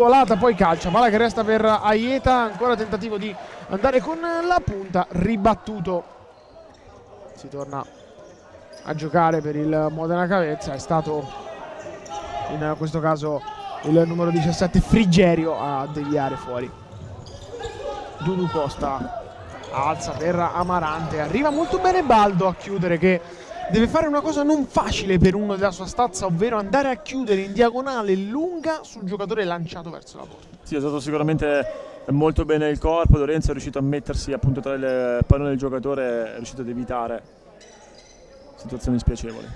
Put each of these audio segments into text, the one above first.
volata, poi calcia, palla che resta per Aieta, ancora tentativo di andare con la punta, ribattuto. Si torna a giocare per il Modena Cavezza, è stato in questo caso il numero 17 Frigerio a deviare fuori. Dudu Costa alza per Amarante, arriva molto bene Baldo a chiudere, che deve fare una cosa non facile per uno della sua stazza, ovvero andare a chiudere in diagonale lunga sul giocatore lanciato verso la porta. Sì, ha usato sicuramente molto bene il corpo. Lorenzo è riuscito a mettersi appunto tra il pallone del giocatore, è riuscito ad evitare situazioni spiacevoli.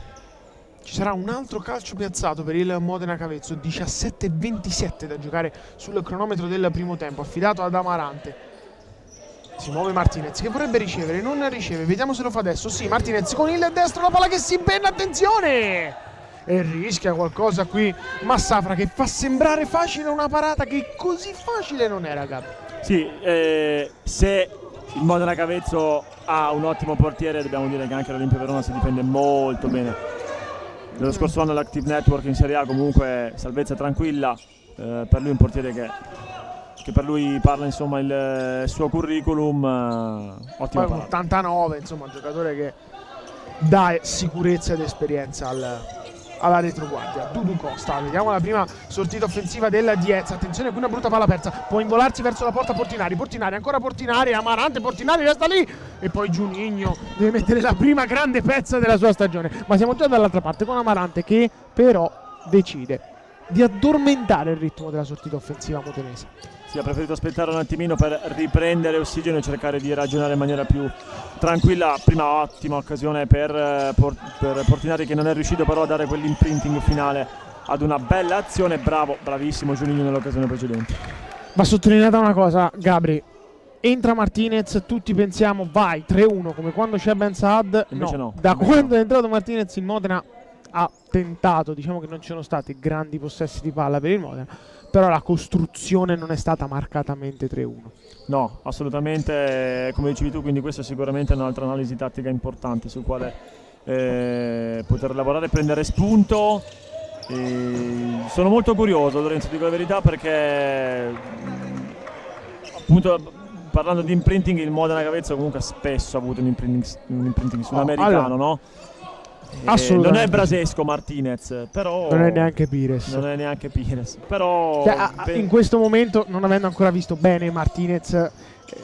Ci sarà un altro calcio piazzato per il Modena Cavezzo, 17:27 da giocare sul cronometro del primo tempo, affidato ad Amarante. Si muove Martinez che vorrebbe ricevere, non riceve, vediamo se lo fa adesso. Sì, Martinez con il destro, la palla che si impenna, attenzione! E rischia qualcosa qui Massafra, che fa sembrare facile una parata che così facile non era, Gabri. Sì, se il Modena Cavezzo ha un ottimo portiere, dobbiamo dire che anche l'Olimpia Verona si difende molto bene. Nello scorso anno l'Active Network in Serie A comunque salvezza tranquilla, per lui un portiere che per lui parla insomma il suo curriculum, ottimo. Poi 89, insomma un giocatore che dà sicurezza ed esperienza alla retroguardia. Dudu Costa, vediamo la prima sortita offensiva del Diez, attenzione qui una brutta palla persa, può involarsi verso la porta Portinari, ancora Portinari, Amarante, Portinari resta lì e poi Giunigno deve mettere la prima grande pezza della sua stagione, ma siamo già dall'altra parte con Amarante che però decide di addormentare il ritmo della sortita offensiva modenese. Ha preferito aspettare un attimino per riprendere ossigeno e cercare di ragionare in maniera più tranquilla. Prima ottima occasione per Portinari, che non è riuscito però a dare quell'imprinting finale ad una bella azione. Bravissimo Giuninho nell'occasione precedente. Va sottolineata una cosa, Gabri, entra Martinez, tutti pensiamo vai 3-1 come quando c'è Ben Saad. No. Da quando è entrato Martinez il Modena ha tentato, diciamo che non ci sono stati grandi possessi di palla per il Modena, però la costruzione non è stata marcatamente 3-1. No, assolutamente, come dicevi tu, quindi questa è sicuramente un'altra analisi tattica importante sul quale poter lavorare e prendere spunto. Sono molto curioso, Lorenzo, dico la verità, perché appunto parlando di imprinting, il Modena Cavezzo comunque spesso ha avuto un imprinting sudamericano, allora, no? Assolutamente. Non è Brasesco Martinez, però non è neanche Pires. Però in questo momento, non avendo ancora visto bene Martinez,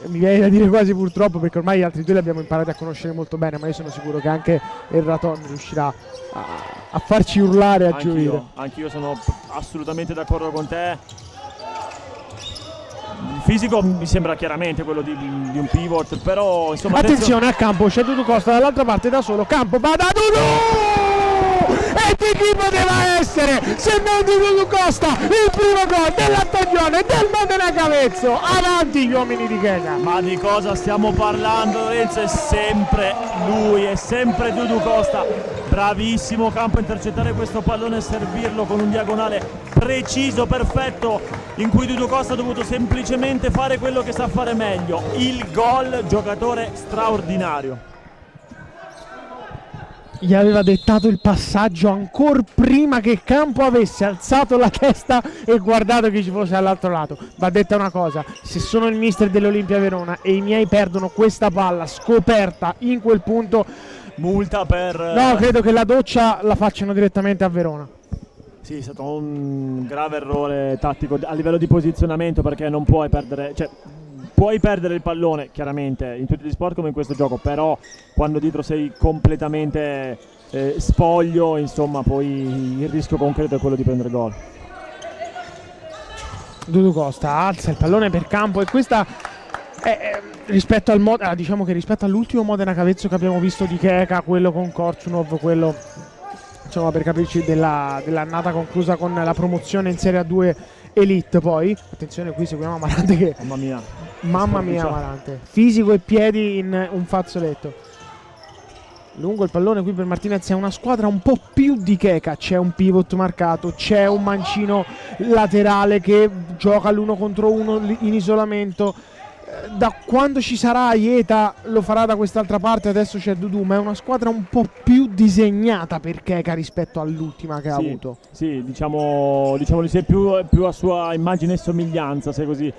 mi viene da dire quasi purtroppo, perché ormai gli altri due li abbiamo imparati a conoscere molto bene, ma io sono sicuro che anche Erraton riuscirà a farci urlare, a gioire. Anch'io sono assolutamente d'accordo con te. Il fisico mi sembra chiaramente quello di un pivot, però insomma attenzione a campo, c'è Dudu Costa dall'altra parte da solo, campo va da Dudu! E di chi poteva essere se non di Dudu Costa il primo gol della stagione del Modena Cavezzo? Avanti gli uomini di Cheka! Ma di cosa stiamo parlando, Lorenzo? È sempre lui, è sempre Dudu Costa. Bravissimo campo a intercettare questo pallone e servirlo con un diagonale preciso, perfetto, in cui Dudu Costa ha dovuto semplicemente fare quello che sa fare meglio, il gol. Giocatore straordinario. Gli aveva dettato il passaggio ancora prima che Campo avesse alzato la testa e guardato chi ci fosse all'altro lato. Va detta una cosa, se sono il mister dell'Olimpia Verona e i miei perdono questa palla scoperta in quel punto, multa per... No, credo che la doccia la facciano direttamente a Verona. Sì, è stato un grave errore tattico a livello di posizionamento, perché non puoi perdere, cioè puoi perdere il pallone chiaramente in tutti gli sport come in questo gioco, però quando dietro sei completamente spoglio, insomma, poi il rischio concreto è quello di prendere gol. Dudu Costa alza il pallone per Campo e questa rispetto al diciamo che rispetto all'ultimo Modena Cavezzo che abbiamo visto di Cheka, quello con Korchunov, quello insomma per capirci dell'annata conclusa con la promozione in Serie A2 Elite, poi attenzione qui seguiamo Amarante che mamma mia Amarante, fisico e piedi in un fazzoletto. Lungo il pallone qui per Martinez, è una squadra un po' più di Cheka, c'è un pivot marcato, c'è un mancino laterale che gioca l'1 contro 1 in isolamento, da quando ci sarà Aieta lo farà da quest'altra parte, adesso c'è Dudu, ma è una squadra un po' più disegnata per Cheka rispetto all'ultima che ha avuto. Sì, diciamo di sì, più a sua immagine e somiglianza, se così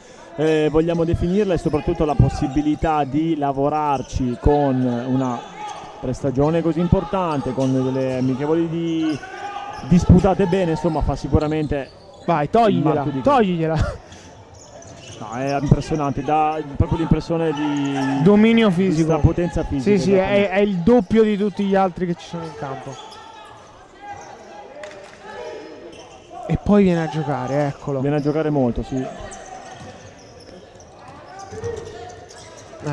vogliamo definirla, e soprattutto la possibilità di lavorarci con una prestagione così importante, con delle amichevoli disputate bene, insomma fa sicuramente... Vai, togligliela. No, è impressionante, dà proprio l'impressione di dominio fisico, di potenza fisica. Sì, è il doppio di tutti gli altri che ci sono in campo. E poi viene a giocare, eccolo. Viene a giocare molto, sì.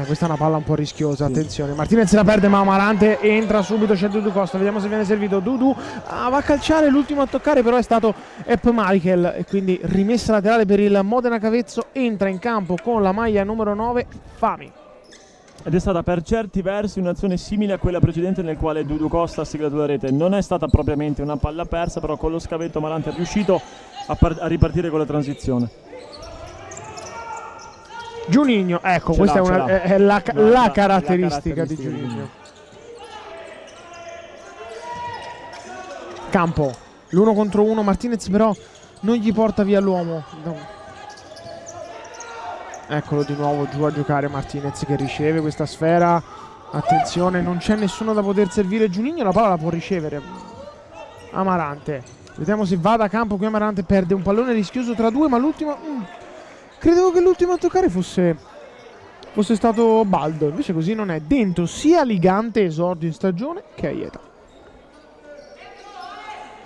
Questa è una palla un po' rischiosa, sì. Attenzione, Martinez la perde ma Amarante entra subito, c'è Dudu Costa, vediamo se viene servito. Dudu va a calciare, l'ultimo a toccare però è stato Michael, e quindi rimessa laterale per il Modena Cavezzo. Entra in campo con la maglia numero 9 Fami. Ed è stata per certi versi un'azione simile a quella precedente, nel quale Dudu Costa ha siglato la rete. Non è stata propriamente una palla persa, però con lo scavetto Amarante è riuscito a ripartire con la transizione. Juninho, ecco, questa è la caratteristica di Juninho. Campo, l'1 contro 1, Martinez però non gli porta via l'uomo. No. Eccolo di nuovo giù a giocare Martinez, che riceve questa sfera. Attenzione, non c'è nessuno da poter servire Juninho, la palla la può ricevere Amarante. Vediamo se va da campo, qui Amarante perde un pallone rischioso tra due, ma l'ultimo... Credevo che l'ultimo a toccare fosse stato Baldo, invece così non è. Dentro sia Ligante, esordio in stagione, che Aieta.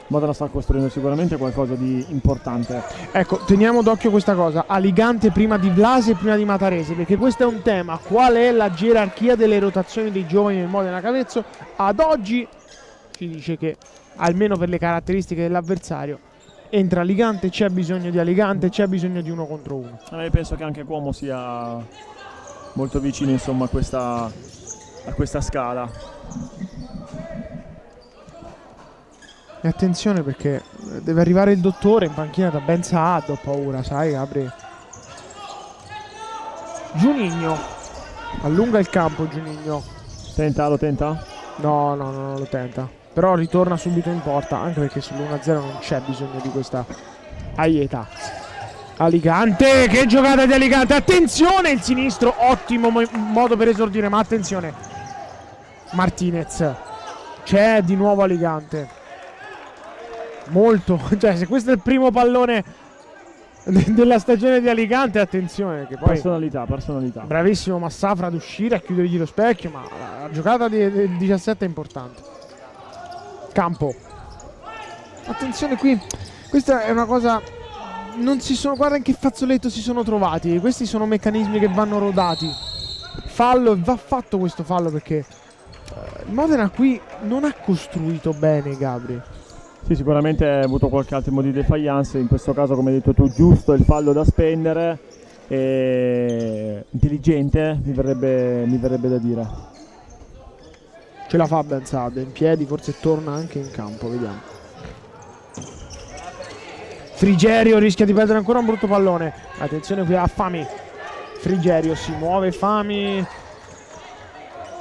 Modena sta costruendo sicuramente qualcosa di importante. Ecco, teniamo d'occhio questa cosa. A Ligante prima di Vlasi e prima di Matarese, perché questo è un tema. Qual è la gerarchia delle rotazioni dei giovani nel Modena Cavezzo? Ad oggi ci dice che, almeno per le caratteristiche dell'avversario, entra Ligante, c'è bisogno di Aligante, c'è bisogno di 1 contro 1. Io penso che anche Cuomo sia molto vicino, insomma, a questa scala. E attenzione, perché deve arrivare il dottore in panchina da Ben Saad, ho paura, sai Gabri. Juninho allunga il campo. Juninho lo tenta? No, non lo tenta. Però ritorna subito in porta, anche perché sull'1-0 non c'è bisogno di questa Aieta. Aligante, che giocata di Aligante, attenzione il sinistro, ottimo modo per esordire, ma attenzione Martinez, c'è di nuovo Aligante. Molto, cioè se questo è il primo pallone della stagione di Aligante, attenzione che poi personalità. Bravissimo Massafra ad uscire, a chiudergli lo specchio, ma la giocata del 17 è importante. Campo, attenzione qui, questa è una cosa, non si sono, guarda in che fazzoletto si sono trovati, questi sono meccanismi che vanno rodati. Fallo, va fatto questo fallo, perché il Modena qui non ha costruito bene, Gabri. Sì, sicuramente ha avuto qualche attimo di defiance, in questo caso come hai detto tu giusto il fallo da spendere, intelligente mi verrebbe da dire. Ce la fa Ben Saad in piedi, forse torna anche in campo, vediamo. Frigerio rischia di perdere ancora un brutto pallone. Attenzione qui a Fami. Frigerio si muove, Fami.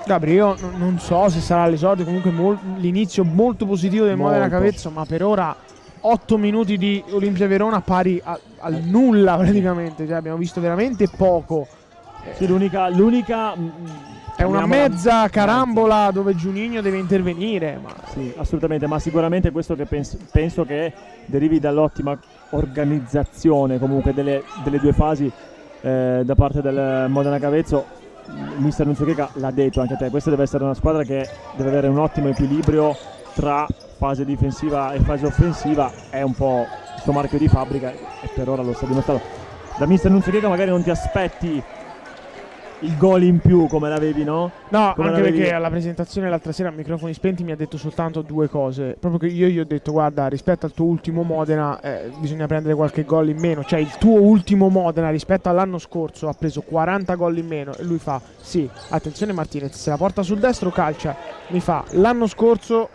Gabri, io non so se sarà l'esordio, comunque l'inizio molto positivo del Modena Cavezzo, ma per ora 8 minuti di Olimpia Verona pari al nulla praticamente, cioè abbiamo visto veramente poco. Sì, l'unica è una mezza carambola dove Juninho deve intervenire. Ma... Sì, assolutamente, ma sicuramente questo che penso che derivi dall'ottima organizzazione comunque delle due fasi da parte del Modena Cavezzo. Mister Nunzio Cheka l'ha detto anche a te, questa deve essere una squadra che deve avere un ottimo equilibrio tra fase difensiva e fase offensiva, è un po' il suo marchio di fabbrica e per ora lo sta dimostrando. Da Mister Nunzio Cheka magari non ti aspetti il gol in più come l'avevi, no? No, come anche l'avevi... perché alla presentazione l'altra sera a microfoni spenti mi ha detto soltanto due cose. Proprio che io gli ho detto: guarda, rispetto al tuo ultimo Modena bisogna prendere qualche gol in meno. Cioè il tuo ultimo Modena rispetto all'anno scorso ha preso 40 gol in meno. E lui fa: sì, attenzione Martinez, se la porta sul destro calcia. Mi fa: l'anno scorso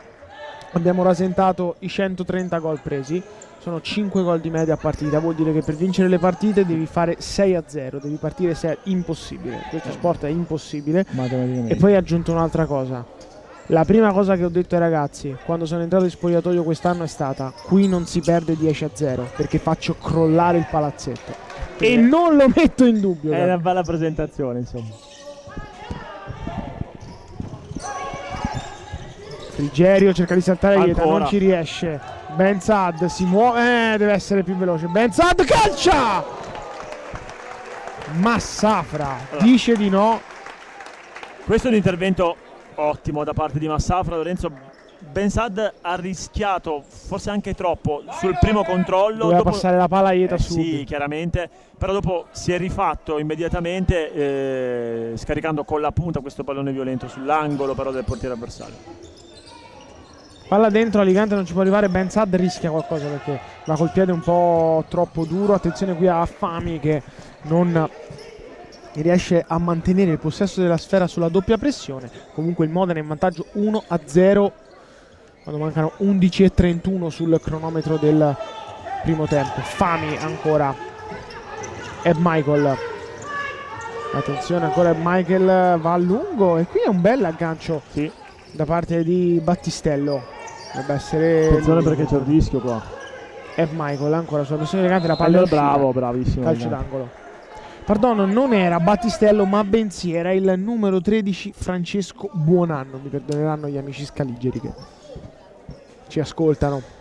abbiamo rasentato i 130 gol presi, sono 5 gol di media a partita, vuol dire che per vincere le partite devi fare 6-0, devi partire 6, impossibile, questo sport è impossibile. E poi hai aggiunto un'altra cosa, la prima cosa che ho detto ai ragazzi quando sono entrato in spogliatoio quest'anno è stata: qui non si perde 10-0 perché faccio crollare il palazzetto, e non lo metto in dubbio. È una bella presentazione, insomma. Frigerio cerca di saltare Aieta, Ancora. non ci riesce. Ben Saad si muove, deve essere più veloce. Ben Saad calcia! Massafra dice di no. Questo è un intervento ottimo da parte di Massafra. Lorenzo, Ben Saad ha rischiato forse anche troppo sul primo controllo. Doveva passare la palla a Aieta subito. Sì, chiaramente, però dopo si è rifatto immediatamente scaricando con la punta questo pallone violento sull'angolo però del portiere avversario. Palla dentro, Alicante non ci può arrivare. Ben Saad rischia qualcosa perché va col piede un po' troppo duro. Attenzione qui a Fami che non riesce a mantenere il possesso della sfera sulla doppia pressione. Comunque il Modena è in vantaggio 1-0 quando mancano 11:31 sul cronometro del primo tempo. Fami ancora, Ed Michael, attenzione ancora Ed Michael, va a lungo e qui è un bel aggancio da parte di Battistello. Dovrebbe essere attenzione perché c'è il rischio qua. Ed Michael ancora sulla pressione elegante, la palla è bravo, bravissimo, calcio d'angolo. Pardon, non era Battistello ma bensì era il numero 13 Francesco Buonanno. Mi perdoneranno gli amici scaligeri che ci ascoltano.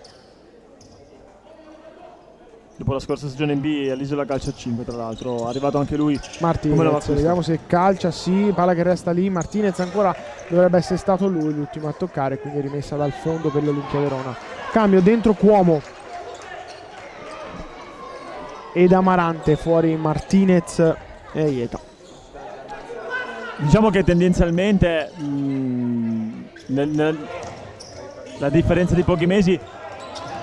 Dopo la scorsa stagione in B all'Isola calcia 5, tra l'altro è arrivato anche lui. Martinez, vediamo se calcia, sì, palla che resta lì. Martinez ancora dovrebbe essere stato lui l'ultimo a toccare, quindi rimessa dal fondo per l'Olimpia Verona. Cambio dentro Cuomo ed Amarante, fuori Martinez e Aieta. Diciamo che tendenzialmente la differenza di pochi mesi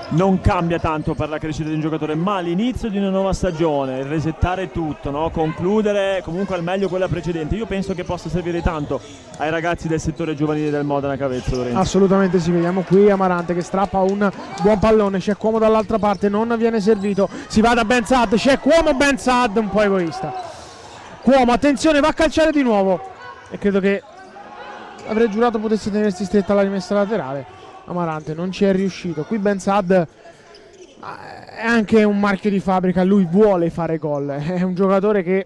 non cambia tanto per la crescita di un giocatore, ma all'inizio di una nuova stagione, il resettare tutto, no? Concludere comunque al meglio quella precedente, io penso che possa servire tanto ai ragazzi del settore giovanile del Modena Cavezzo, Lorenzo. Assolutamente sì, vediamo qui Amarante che strappa un buon pallone, c'è Cuomo dall'altra parte, non viene servito, si va da Ben Saad, c'è Cuomo, Ben Saad un po' egoista. Cuomo, attenzione, va a calciare di nuovo e credo che avrei giurato potesse tenersi stretta la rimessa laterale. Amarante non ci è riuscito. Qui Ben Saad è anche un marchio di fabbrica, lui vuole fare gol, è un giocatore che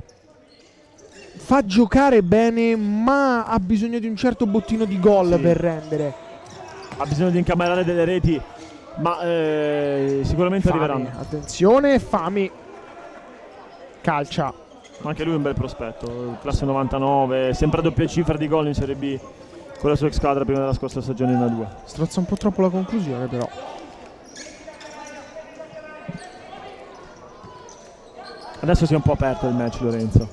fa giocare bene ma ha bisogno di un certo bottino di gol per rendere. Ha bisogno di incamerare delle reti, ma sicuramente Fami, arriveranno. attenzione, Fami calcia. Anche lui è un bel prospetto, classe 99, sempre a doppia cifra di gol in Serie B con la sua ex squadra prima della scorsa stagione in A2. Strozza un po' troppo la conclusione però. Adesso si è un po' aperto il match, Lorenzo.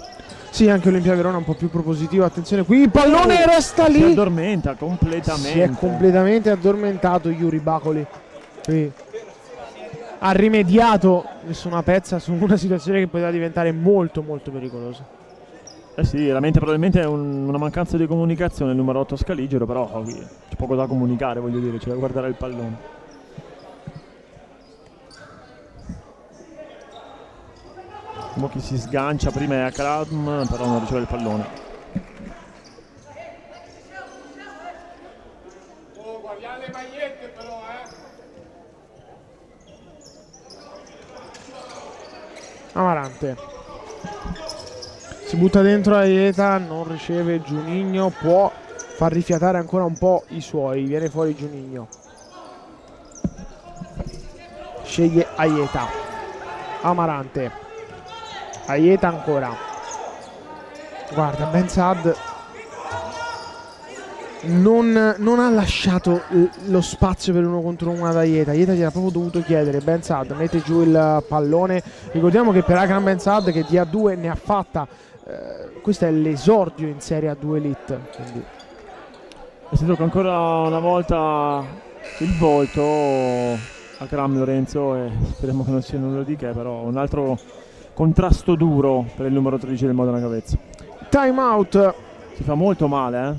Sì, anche Olimpia Verona un po' più propositivo. Attenzione qui, il pallone resta lì. Si addormenta completamente. Si è completamente addormentato Yuri Bacoli. Qui ha rimediato nessuna pezza su una situazione che poteva diventare molto molto pericolosa. Sì, veramente probabilmente è una mancanza di comunicazione il numero 8 Scaligero, però c'è poco da comunicare, voglio dire, c'è da guardare il pallone. Mo chi si sgancia prima è Akram, però non riceve il pallone. Guardiamo le magliette però, Amarante si butta dentro Aieta, non riceve Giunigno, può far rifiatare ancora un po' i suoi, viene fuori Giunigno, sceglie Aieta. Amarante, Aieta ancora, guarda Ben Saad non ha lasciato lo spazio per uno contro uno ad Aieta. Aieta gliel'ha proprio dovuto chiedere. Ben Saad mette giù il pallone. Ricordiamo che per Akram Ben Saad, che di A2 ne ha fatta, questo è l'esordio in Serie A2 Elite, quindi Si tocca ancora una volta il volto a Akram Lorenzo e speriamo che non sia nulla di che, però un altro contrasto duro per il numero 13 del Modena Cavezzo. time out. Si fa molto male,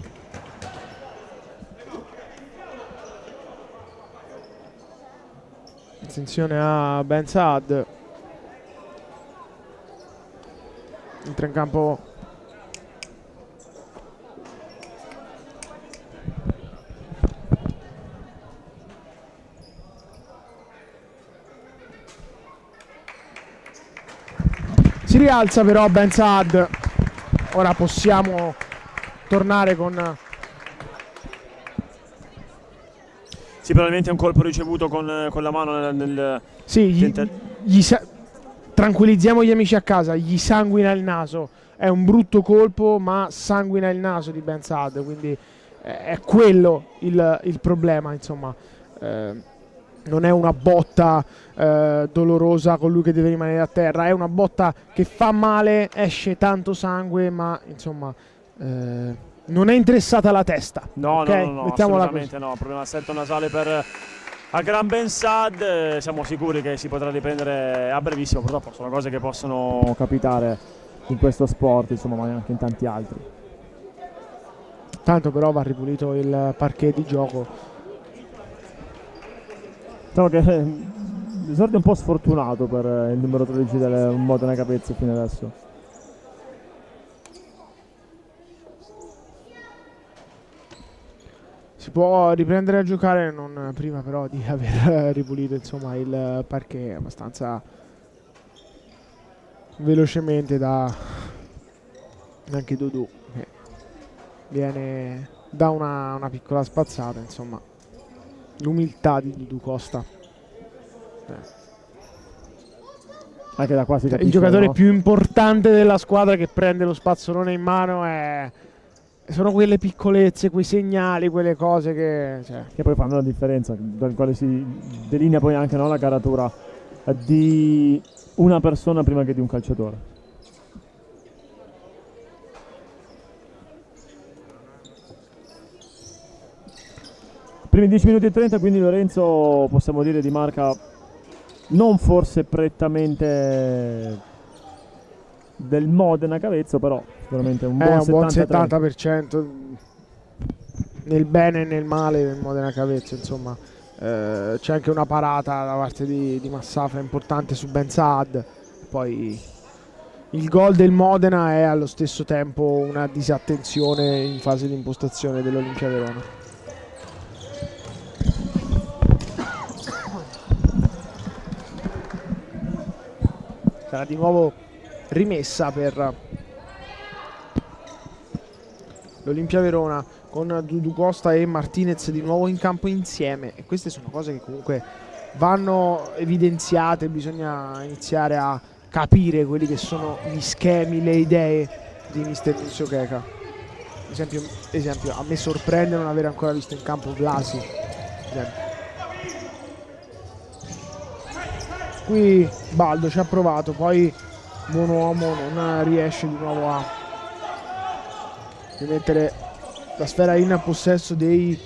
attenzione a Ben Saad. Entra in campo si rialza però Ben Saad. Ora possiamo tornare con Sì, probabilmente è un colpo ricevuto con la mano nel sì, tranquillizziamo gli amici a casa, gli sanguina il naso. È un brutto colpo, ma sanguina il naso di Ben Saad, quindi è quello il problema, insomma. Non è una botta dolorosa con lui che deve rimanere a terra, è una botta che fa male, esce tanto sangue, ma insomma non è interessata la testa. No, okay? no, Mettiamola assolutamente così. no. Problema al setto nasale per Akram Ben Saad. Siamo sicuri che si potrà riprendere a brevissimo. Purtroppo sono cose che possono capitare in questo sport, insomma, ma anche in tanti altri. Tanto però va ripulito il parquet di gioco. Diciamo che l'esordio è un po' sfortunato per il numero 13 del Modena Cavezzo fino adesso. Si può riprendere a giocare, non prima però di aver ripulito insomma il parquet abbastanza velocemente da anche Dudu, che viene da una piccola spazzata, insomma. L'umiltà di Dudu Costa. Anche da qua si capisce, il giocatore no? più importante della squadra che prende lo spazzolone in mano sono quelle piccolezze, quei segnali, quelle cose che poi fanno la differenza, dal quale si delinea poi anche, no, la caratura di una persona prima che di un calciatore. Primi 10 minuti e 30, quindi Lorenzo possiamo dire di marca non forse prettamente del Modena Cavezzo, però sicuramente un buon 70% nel bene e nel male del Modena Cavezzo, insomma. C'è anche una parata da parte di Massafra importante su Ben Saad. Poi il gol del Modena è allo stesso tempo una disattenzione in fase di impostazione dell'Olimpia Verona. Sarà di nuovo rimessa per l'Olimpia Verona con Dudu Costa e Martinez di nuovo in campo insieme, e queste sono cose che comunque vanno evidenziate. Bisogna iniziare a capire quelli che sono gli schemi, le idee di mister Nunzio Checa. Esempio, a me sorprende non aver ancora visto in campo Vlasi. Qui Baldo ci ha provato, poi buon uomo non riesce di nuovo a rimettere la sfera in possesso dei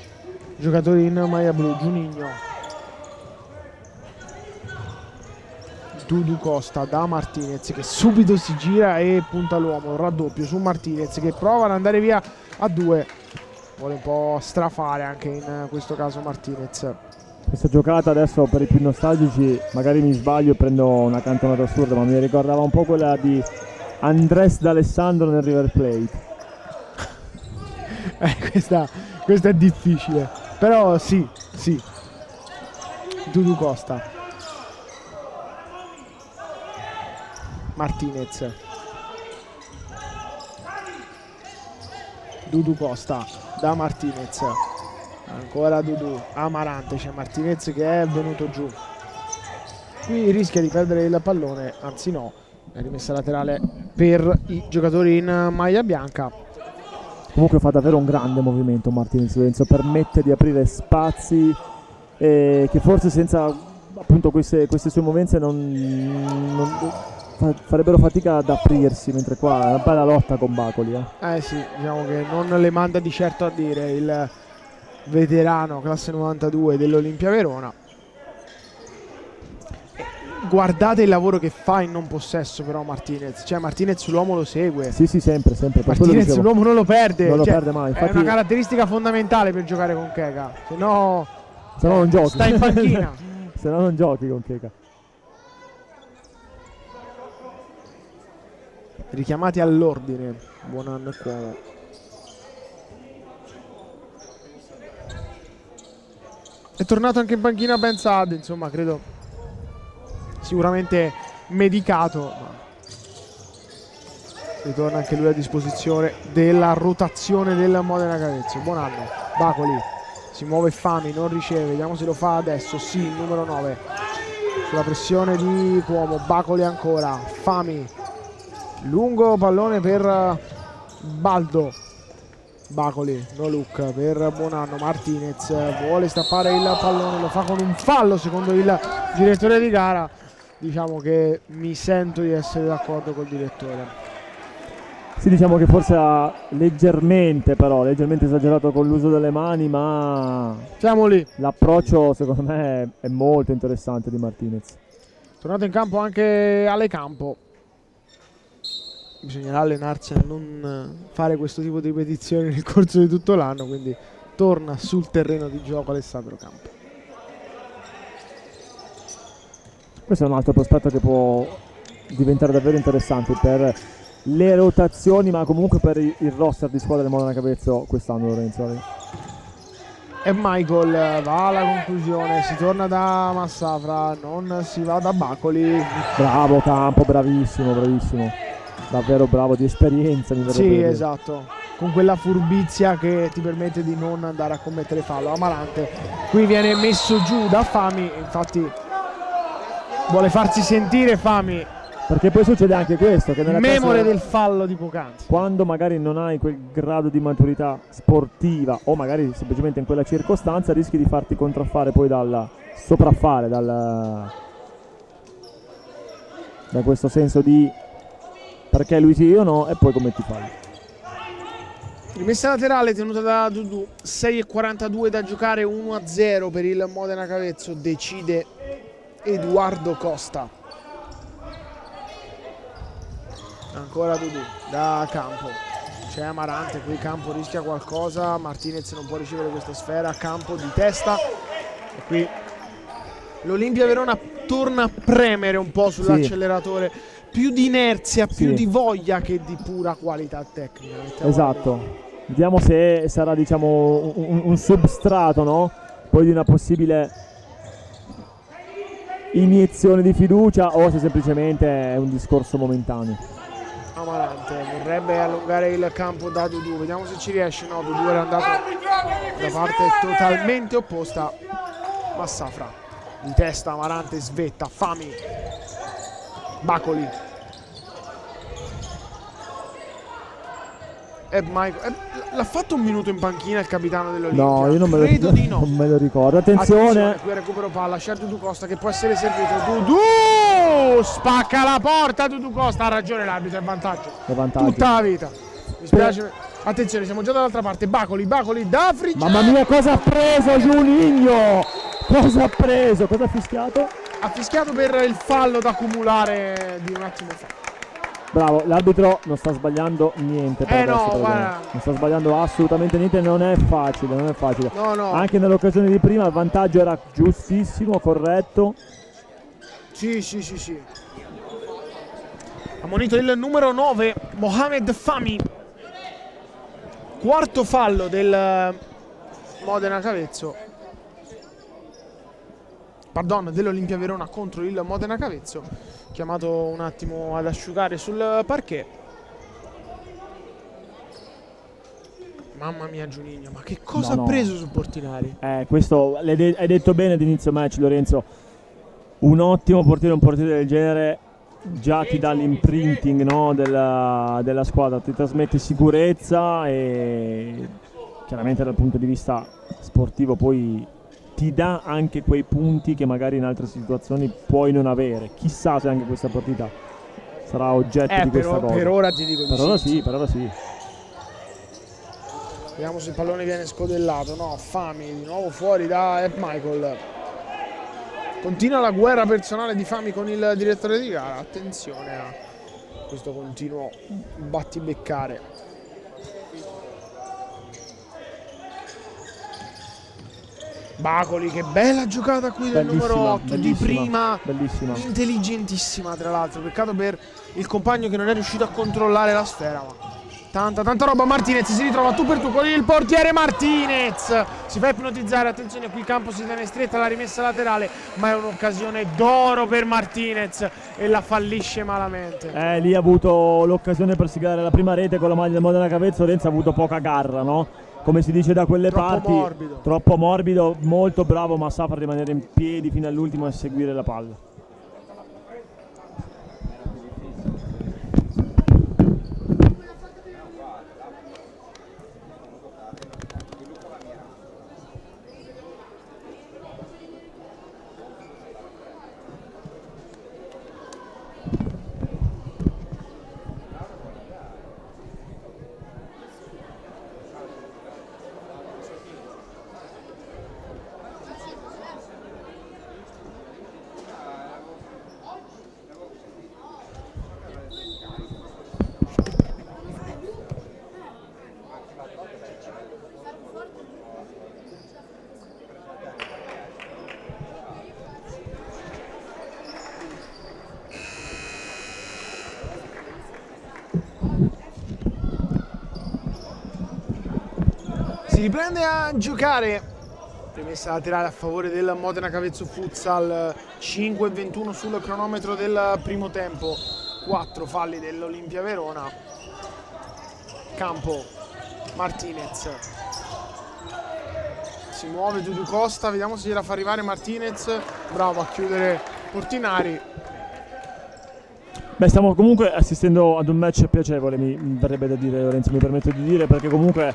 giocatori in maglia blu. Giunigno, Dudu Costa da Martinez che subito si gira e punta l'uomo, raddoppio su Martinez che prova ad andare via a due, vuole un po' strafare anche in questo caso Martinez. Questa giocata adesso, per i più nostalgici, magari mi sbaglio e prendo una cantonata assurda, ma mi ricordava un po' quella di Andrés D'Alessandro nel River Plate. Questa è difficile, però sì. Dudu Costa, Martinez, Dudu Costa da Martinez, ancora Dudu, Amarante, c'è Martinez che è venuto giù, qui rischia di perdere il pallone, anzi no, è rimessa laterale per i giocatori in maglia bianca. Comunque fa davvero un grande movimento Martinez, Lorenzo, permette di aprire spazi che forse senza appunto queste sue movenze non farebbero fatica ad aprirsi, mentre qua è una bella lotta con Bacoli. Sì, diciamo che non le manda di certo a dire il veterano classe 92 dell'Olimpia Verona. Guardate il lavoro che fa in non possesso però Martinez, cioè Martinez l'uomo lo segue. Sì, sempre. Martinez l'uomo non lo perde. Non lo perde mai. Infatti, è una caratteristica fondamentale per giocare con Checa, se no non giochi. sta in panchina. Se no non giochi con Cheka. Richiamati all'ordine, buon anno e Cuomo. È tornato anche in panchina Ben Saad, insomma credo sicuramente medicato, ma ritorna anche lui a disposizione della rotazione del Modena Cavezzo. Buon anno, Bacoli, si muove Fami, non riceve, vediamo se lo fa adesso, sì, il numero 9, sulla pressione di Cuomo, Bacoli ancora, Fami, lungo pallone per Baldo, Bacoli, no look per Buonanno, Martinez vuole stappare il pallone, lo fa con un fallo secondo il direttore di gara. Diciamo che mi sento di essere d'accordo col direttore. Sì, diciamo che forse ha leggermente esagerato con l'uso delle mani, ma Siamo lì. l'approccio secondo me è molto interessante di Martinez. Tornato in campo anche Ale Campo. Bisognerà allenarsi a non fare questo tipo di ripetizioni nel corso di tutto l'anno, quindi torna sul terreno di gioco Alessandro Campo. Questo è un altro prospetto che può diventare davvero interessante per le rotazioni, ma comunque per il roster di squadra del Modena Cavezzo quest'anno, Lorenzo. E Michael va alla conclusione, si torna da Massafra, non si va da Bacoli. Bravo Campo, bravissimo, davvero bravo, di esperienza mi verrebbe da Sì, dire. esatto, con quella furbizia che ti permette di non andare a commettere fallo. Amarante qui viene messo giù da Fami, infatti vuole farsi sentire Fami, perché poi succede anche questo, che nella memore classe, del fallo di poc'anzi, quando magari non hai quel grado di maturità sportiva o magari semplicemente in quella circostanza, rischi di farti contraffare poi da questo senso di perché lui sì io no, e poi commetti falli. rimessa laterale tenuta da Dudu, 6:42 da giocare, 1-0 per il Modena Cavezzo, decide Edoardo Costa. Ancora Dudu da Campo, c'è Amarante, qui Campo rischia qualcosa, Martinez non può ricevere questa sfera, Campo di testa e qui l'Olimpia Verona torna a premere un po' sull'acceleratore, più di inerzia, più di voglia che di pura qualità tecnica. Esatto, vediamo se sarà diciamo un substrato, no? Poi di una possibile iniezione di fiducia o se semplicemente è un discorso momentaneo. Amarante vorrebbe allungare il campo da Dudu, vediamo se ci riesce. No, Dudu era andato da parte totalmente opposta. Massafra di testa, Amarante svetta, Fami, Bacoli e Michael. L'ha fatto un minuto in panchina il capitano dell'Olimpia? No, io non me lo ricordo. Attenzione, qui recupero palla, c'è Dudu Costa che può essere servito. Dudu spacca la porta, Dudu Costa, ha ragione l'arbitro, è vantaggio tutta la vita. Mi spiace. Attenzione, siamo già dall'altra parte. Bacoli da Frigiano. Mamma mia, cosa ha preso Juninho? Cosa ha preso? Cosa ha fischiato? Ha fischiato per il fallo da accumulare di un attimo fa. Bravo, l'arbitro non sta sbagliando niente per adesso, guarda. non sta sbagliando assolutamente niente, non è facile. No. Anche nell'occasione di prima il vantaggio era giustissimo, corretto. Sì. Ammonito il numero 9, Mohamed Fami. Quarto fallo del Modena Cavezzo. Pardon, dell'Olimpia Verona contro il Modena Cavezzo. Chiamato un attimo ad asciugare sul parquet. Mamma mia Juninho, ma che cosa ha preso su Portinari? Questo hai detto bene ad inizio match, Lorenzo. Un ottimo portiere, un portiere del genere già ti dà l'imprinting, no, della squadra, ti trasmette sicurezza e chiaramente dal punto di vista sportivo poi ti dà anche quei punti che magari in altre situazioni puoi non avere. Chissà se anche questa partita sarà oggetto di questa cosa. Per ora ti dico di sì. Per ora sì. Vediamo se il pallone viene scodellato. No, Fami di nuovo fuori da Michael. Continua la guerra personale di Fami con il direttore di gara. Attenzione a questo continuo battibeccare. Bacoli, che bella giocata qui del Bellissima, numero 8 di bellissima, prima, bellissima. intelligentissima tra l'altro, peccato per il compagno che non è riuscito a controllare la sfera, ma tanta roba. Martinez si ritrova tu per tu con il portiere Martinez, si fa ipnotizzare, attenzione qui il campo si tiene stretta, la rimessa laterale, ma è un'occasione d'oro per Martinez e la fallisce malamente. Lì ha avuto l'occasione per siglare la prima rete con la maglia del Modena Cavezzo, Renzi ha avuto poca garra, no? Come si dice da quelle parti, Morbido. Troppo morbido, molto bravo Massafra a rimanere in piedi fino all'ultimo e seguire la palla. Si riprende a giocare, rimessa laterale a favore del Modena Cavezzo Futsal, 5:21 sul cronometro del primo tempo, 4 falli dell'Olimpia Verona. Campo, Martinez, si muove Dudu Costa, vediamo se gliela fa arrivare Martinez, bravo a chiudere Portinari. Beh, stiamo comunque assistendo ad un match piacevole, mi verrebbe da dire, Lorenzo, mi permetto di dire, perché comunque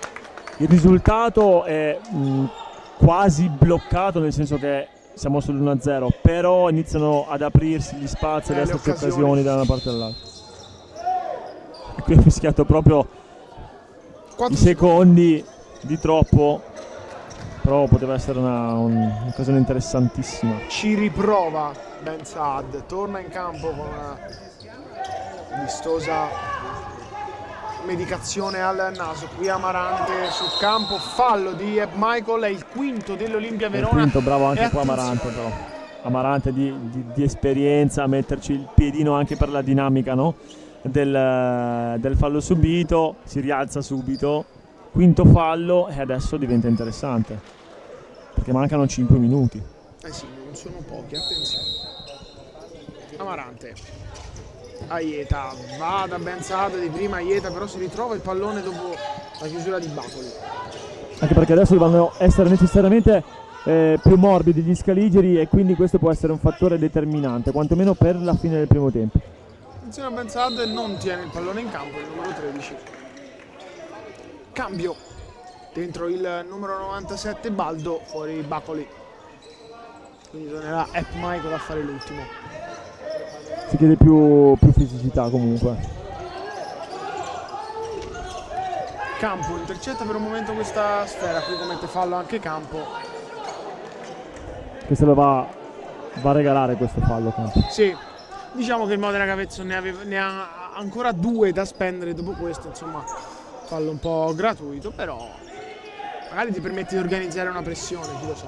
il risultato è quasi bloccato, nel senso che siamo sull'1-0, però iniziano ad aprirsi gli spazi e ad esserci occasioni da una parte all'altra. E qui ha fischiato proprio i secondi di troppo, però poteva essere un'occasione interessantissima. Ci riprova Ben Saad, torna in campo con una vistosa medicazione al naso. Qui Amarante sul campo, fallo di Michael, è il quinto dell'Olimpia Verona. Il quinto, bravo anche qua Amarante, però. Amarante di esperienza, a metterci il piedino anche per la dinamica, no? del fallo subito, si rialza subito, quinto fallo e adesso diventa interessante perché mancano 5 minuti. Sì, non sono pochi, attenzione. Amarante, Aieta, va da Ben Saad di prima, Aieta però si ritrova il pallone dopo la chiusura di Bacoli. Anche perché adesso devono essere necessariamente più morbidi gli scaligeri e quindi questo può essere un fattore determinante, quantomeno per la fine del primo tempo. Attenzione a Ben Saad, non tiene il pallone in campo, il numero 13. Cambio, dentro il numero 97 Baldo, fuori Bacoli. Quindi tornerà Michael a fare l'ultimo. Si chiede più fisicità comunque. Campo intercetta per un momento questa sfera, qui commette fallo anche Campo. Che se lo va a regalare questo fallo Campo. Sì, diciamo che il Modena Cavezzo ne ha ancora 2 da spendere dopo questo, insomma, fallo un po' gratuito, però magari ti permette di organizzare una pressione, chi lo sa.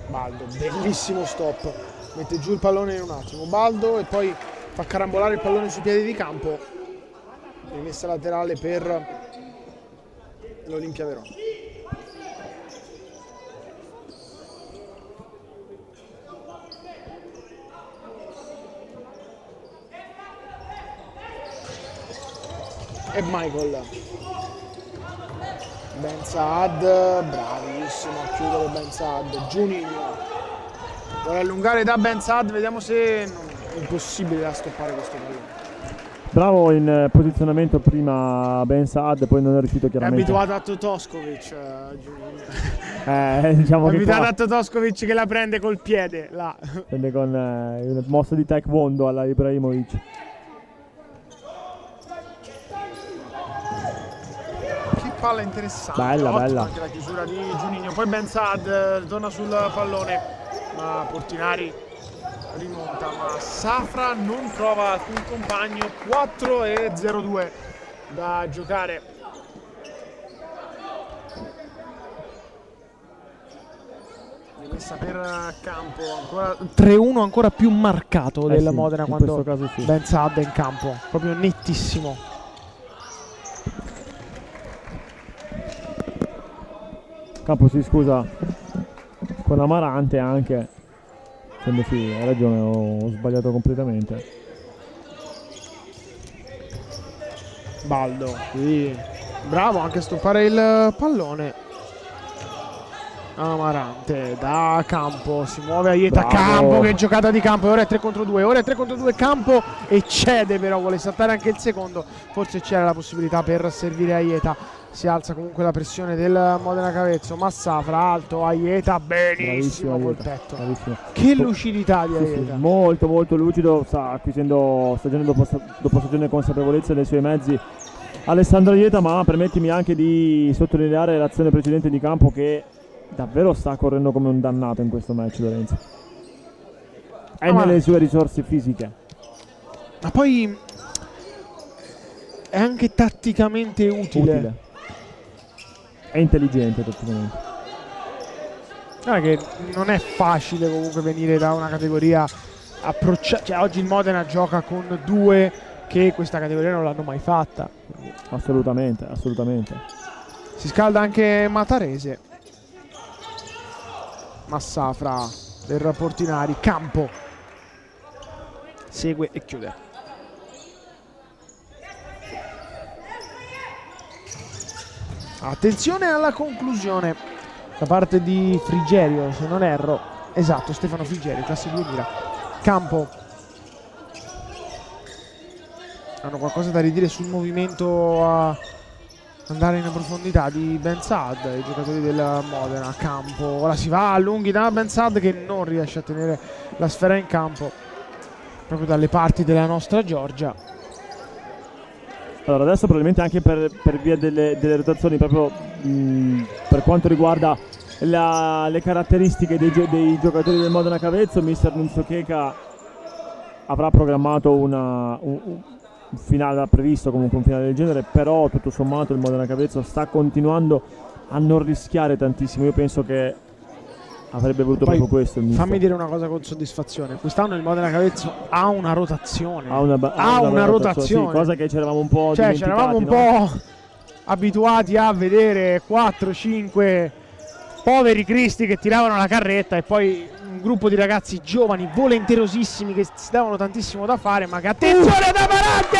Baldo, bellissimo stop, mette giù il pallone in un attimo, Baldo, e poi fa carambolare il pallone sui piedi di Campo. Rimessa laterale per l'Olimpia Verona. E Michael, Ben Saad, bravissimo a chiudere Ben Saad. Juninho vuole allungare da Ben Saad, vediamo se è impossibile da stoppare questo pallone. Bravo in posizionamento prima Ben Saad, poi non è riuscito chiaramente. È abituato a Totoskovic, diciamo è che abituato qua a Totoskovic che la prende col piede là. prende con una mossa di taekwondo alla Ibrahimovic. Che palla interessante, Bella, ottima bella. anche la chiusura di Juninho. Poi Ben Saad torna sul pallone, ma Portinari rimonta, ma Safra non trova alcun compagno. 4:02 da giocare. Rimessa per Campo, ancora 3-1 ancora più marcato del sì, Modena in quando questo caso sì. Ben Saad è in campo, proprio nettissimo. Campo si scusa con Amarante anche, dicendo sì, hai ragione, ho sbagliato completamente. Baldo, sì. Bravo anche a stoppare il pallone. Amarante da Campo, si muove Aieta, Bravo. Campo, che giocata di Campo, ora è 3 contro 2, ora è 3 contro 2 Campo e cede, però vuole saltare anche il secondo, forse c'era la possibilità per servire Aieta. Si alza comunque la pressione del Modena Cavezzo, Massafra alto, Aieta benissimo col Aieta, petto. bravissimo. Che lucidità di Sì, sì, Aieta. molto molto lucido, sta acquisendo stagione dopo stagione consapevolezza dei suoi mezzi Alessandro Aieta, ma permettimi anche di sottolineare l'azione precedente di Campo che davvero sta correndo come un dannato in questo match, Lorenzo. È nelle sue risorse fisiche. Ma poi è anche tatticamente utile. È intelligente tatticamente. Guarda che non è facile comunque venire da una categoria approcciata. Cioè, oggi il Modena gioca con due che questa categoria non l'hanno mai fatta. Assolutamente, assolutamente. Si scalda anche Matarese. Massafra per Portinari, Campo segue e chiude. Attenzione alla conclusione da parte di Frigerio, se non erro. Esatto, Stefano Frigerio, classe 2000. Campo. Hanno qualcosa da ridire sul movimento a andare in profondità di Ben Saad, i giocatori del Modena. Campo, ora si va a lunghi da Ben Saad che non riesce a tenere la sfera in campo proprio dalle parti della nostra Giorgia. Allora adesso probabilmente anche per via delle rotazioni, proprio per quanto riguarda le caratteristiche dei giocatori del Modena Cavezzo, mister Nunzio Checa avrà programmato un finale, previsto comunque un finale del genere, però tutto sommato il Modena Cavezzo sta continuando a non rischiare tantissimo. Io penso che avrebbe voluto Poi, proprio questo il mister. fammi dire una cosa con soddisfazione: quest'anno il Modena Cavezzo ha una rotazione, Ha una rotazione, sì, cosa che c'eravamo un po' cioè dimenticati, c'eravamo un po' abituati a vedere 4-5 poveri cristi che tiravano la carretta e poi un gruppo di ragazzi giovani volenterosissimi che si davano tantissimo da fare, ma che attenzione ad Amarante!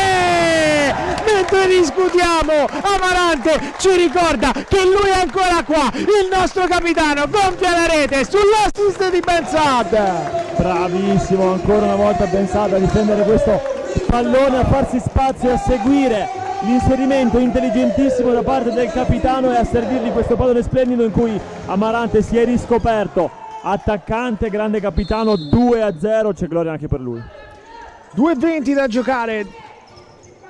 Mentre discutiamo, Amarante ci ricorda che lui è ancora qua, il nostro capitano compie la rete sull'assist di Ben Saad. Bravissimo ancora una volta Ben Saad a difendere questo pallone, a farsi spazio e a seguire l'inserimento intelligentissimo da parte del capitano e a servirgli questo pallone splendido in cui Amarante si è riscoperto attaccante, grande capitano. 2-0, c'è gloria anche per lui. 2:20 da giocare,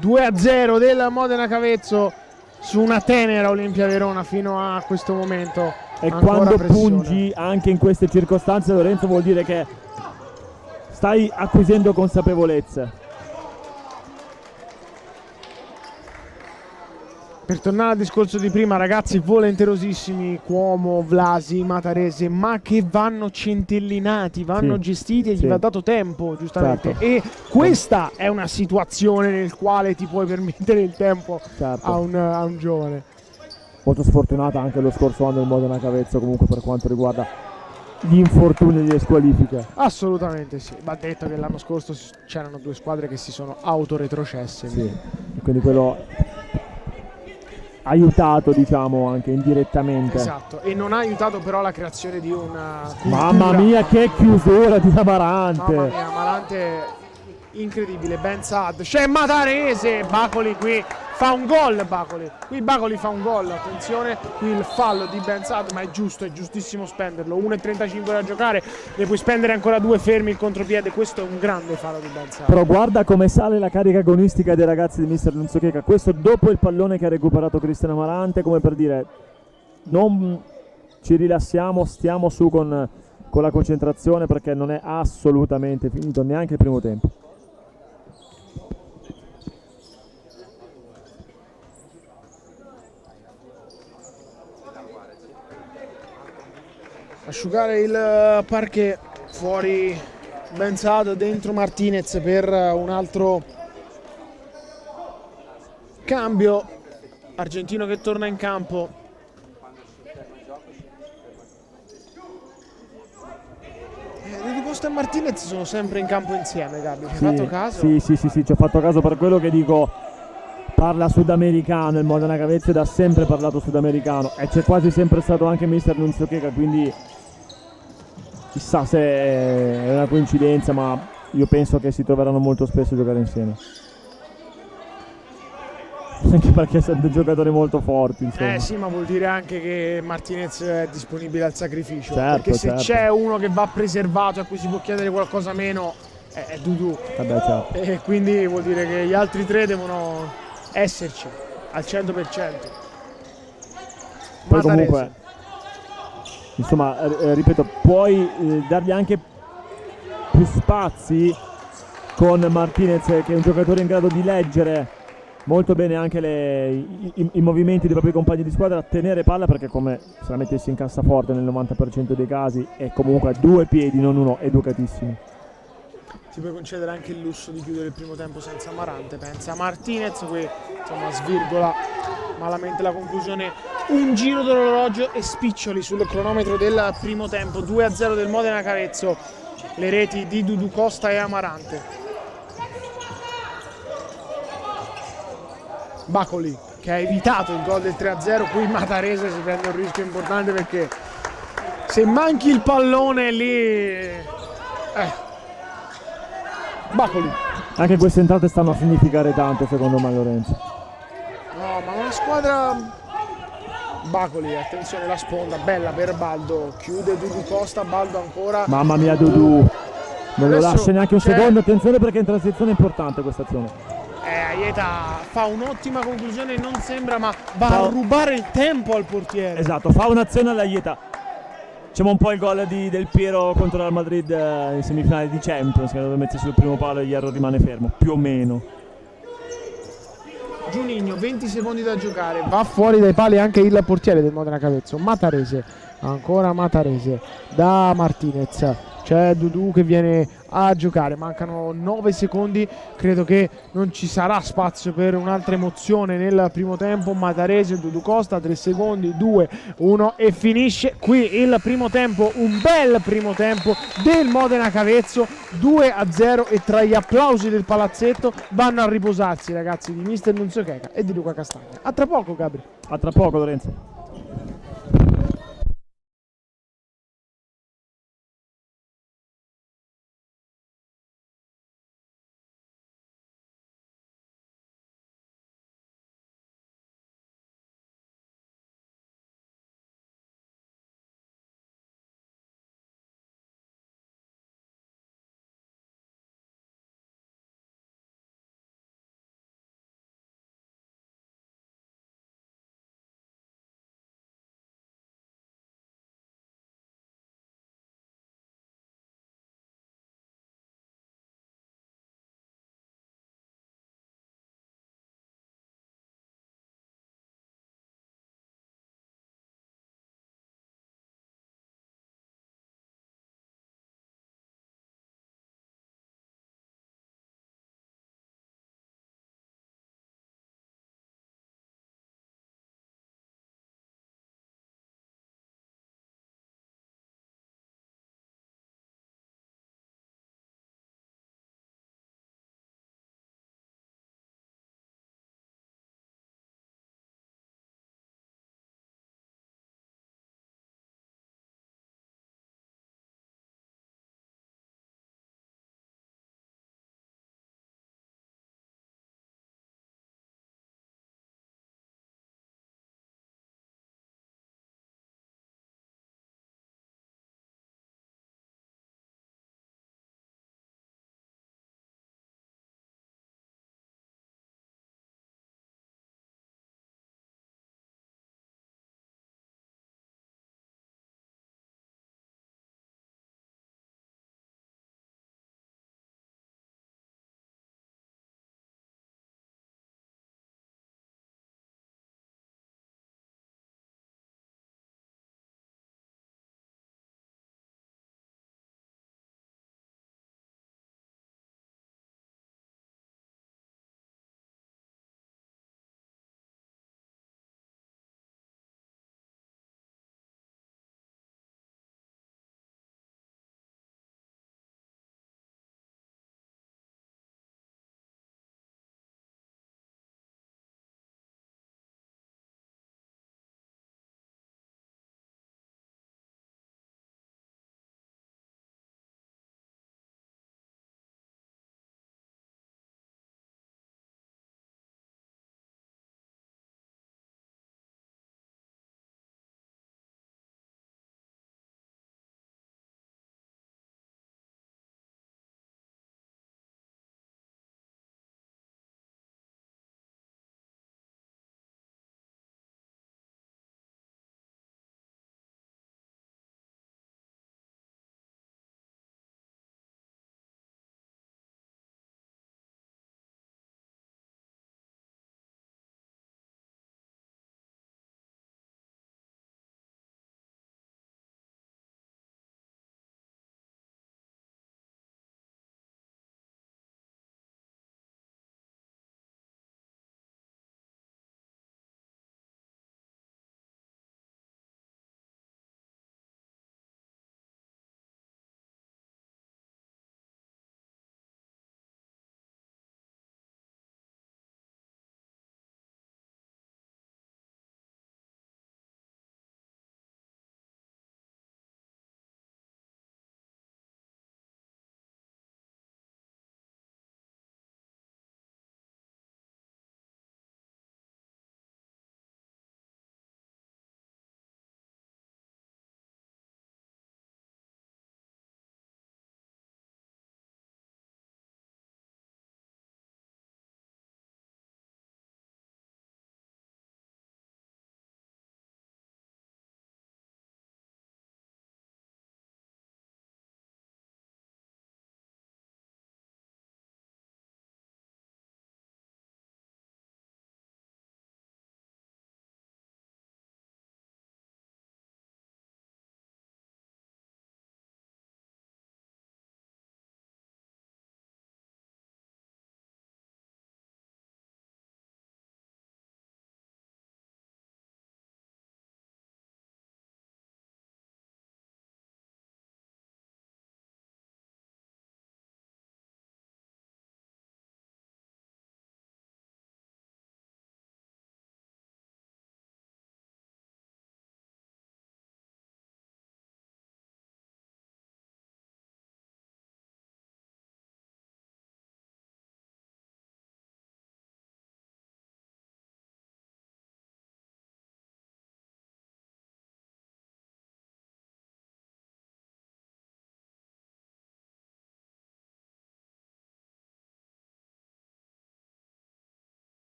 2-0 del Modena Cavezzo su una tenera Olimpia Verona fino a questo momento. E ancora quando pressione. pungi anche in queste circostanze, Lorenzo, vuol dire che stai acquisendo consapevolezze. Per tornare al discorso di prima, ragazzi volenterosissimi, Cuomo, Vlasi, Matarese, ma che vanno centellinati, vanno gestiti e gli va dato tempo, giustamente. Certo. E questa è una situazione nel quale ti puoi permettere il tempo Certo. a un giovane. Molto sfortunata anche lo scorso anno il Modena Cavezzo comunque per quanto riguarda gli infortuni e le squalifiche. Assolutamente sì, va detto che l'anno scorso c'erano due squadre che si sono autoretrocesse. Sì, quindi quello aiutato, diciamo, anche indirettamente. Esatto, e non ha aiutato però la creazione di una cultura. Mamma mia, che chiusura di Amarante! Mamma mia, Amarante incredibile. Ben Saad, c'è Matarese, Bacoli qui fa un gol, qui Bacoli fa un gol, attenzione, qui il fallo di Ben Saad, ma è giusto, è giustissimo spenderlo, 1,35 da giocare, ne puoi spendere ancora 2, fermi il contropiede, questo è un grande fallo di Ben Saad. Però guarda come sale la carica agonistica dei ragazzi di mister Nunzio Checa, questo dopo il pallone che ha recuperato Cristian Amarante, come per dire non ci rilassiamo, stiamo su con la concentrazione perché non è assolutamente finito neanche il primo tempo. Asciugare il parquet, fuori Benzado, dentro Martinez per un altro cambio. Argentino che torna in campo. Di Costa e Martinez sono sempre in campo insieme, Gabri. Ci hai fatto caso? Sì, ci ho fatto caso, per quello che dico. Parla sudamericano, il Modena Cavezzo ha sempre parlato sudamericano e c'è quasi sempre stato anche mister Nunzio Checa, quindi chissà se è una coincidenza, ma io penso che si troveranno molto spesso a giocare insieme. Anche perché sono dei giocatori molto forti, insomma. Sì, ma vuol dire anche che Martinez è disponibile al sacrificio. Certo, perché se certo. c'è uno che va preservato e a cui si può chiedere qualcosa meno, è Dudu. Vabbè, certo. E quindi vuol dire che gli altri tre devono esserci al 100%. Poi Matarese. comunque, insomma, ripeto, puoi dargli anche più spazi con Martinez, che è un giocatore in grado di leggere molto bene anche i movimenti dei propri compagni di squadra, tenere palla, perché come se la mettessi in cassaforte nel 90% dei casi è comunque a due piedi, non uno, educatissimo. Ti puoi concedere anche il lusso di chiudere il primo tempo senza Amarante, pensa Martinez, qui insomma svirgola malamente la conclusione. Un giro d'orologio e spiccioli sul cronometro del primo tempo, 2-0 del Modena Cavezzo, le reti di Dudu Costa e Amarante. Bacoli che ha evitato il gol del 3-0, qui Matarese si prende un rischio importante perché se manchi il pallone lì... Bacoli. Anche queste entrate stanno a significare tanto, secondo me, Lorenzo. No, ma una squadra... Bacoli, attenzione la sponda, bella per Baldo, chiude Dudu Costa, Baldo ancora. Mamma mia, Dudu, non lo Adesso lascia neanche un c'è- secondo, attenzione perché in transizione è importante questa azione. Aieta fa un'ottima conclusione, non sembra, ma va a rubare il tempo al portiere. Esatto, fa un'azione alla Ieta. Diciamo un po' il gol del Piero contro il Madrid in semifinale di Champions, che deve mettere sul primo palo e Hierro rimane fermo, più o meno. Giuninho, 20 secondi da giocare, va fuori dai pali anche il portiere del Modena Cavezzo. Matarese, ancora Matarese da Martinez. C'è Dudu che viene a giocare, mancano 9 secondi, credo che non ci sarà spazio per un'altra emozione nel primo tempo. Matarese, Dudu Costa, 3 secondi, 2, 1 e finisce qui il primo tempo, un bel primo tempo del Modena Cavezzo, 2-0 e tra gli applausi del palazzetto vanno a riposarsi i ragazzi di mister Nunzio Checa e di Luca Castagna. A tra poco, Gabri. A tra poco, Lorenzo.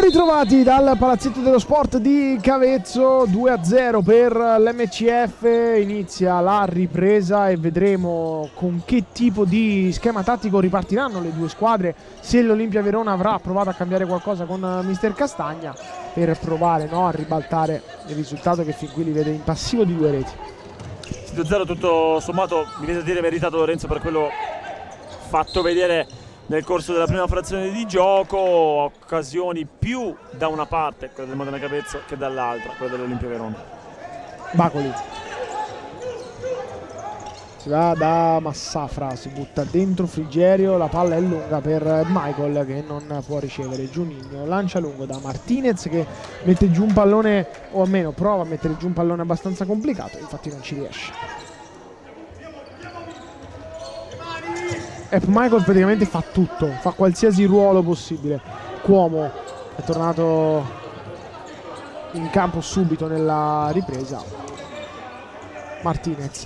Ben ritrovati dal Palazzetto dello Sport di Cavezzo, 2-0 per l'MCF, inizia la ripresa e vedremo con che tipo di schema tattico ripartiranno le due squadre, se l'Olimpia Verona avrà provato a cambiare qualcosa con mister Castagna per provare a ribaltare il risultato che fin qui li vede in passivo di 2 reti. 2-0 tutto sommato, mi viene a dire meritato Lorenzo per quello fatto vedere nel corso della prima frazione di gioco, occasioni più da una parte, quella del Modena Cavezzo, che dall'altra, quella dell'Olimpia Verona. Bacoli si va da Massafra, si butta dentro Frigerio, la palla è lunga per Michael che non può ricevere. Giuninho lancia lungo da Martinez che mette giù un pallone, o almeno prova a mettere giù un pallone abbastanza complicato, infatti non ci riesce. Michael praticamente fa tutto, fa qualsiasi ruolo possibile. Cuomo è tornato in campo subito nella ripresa. Martinez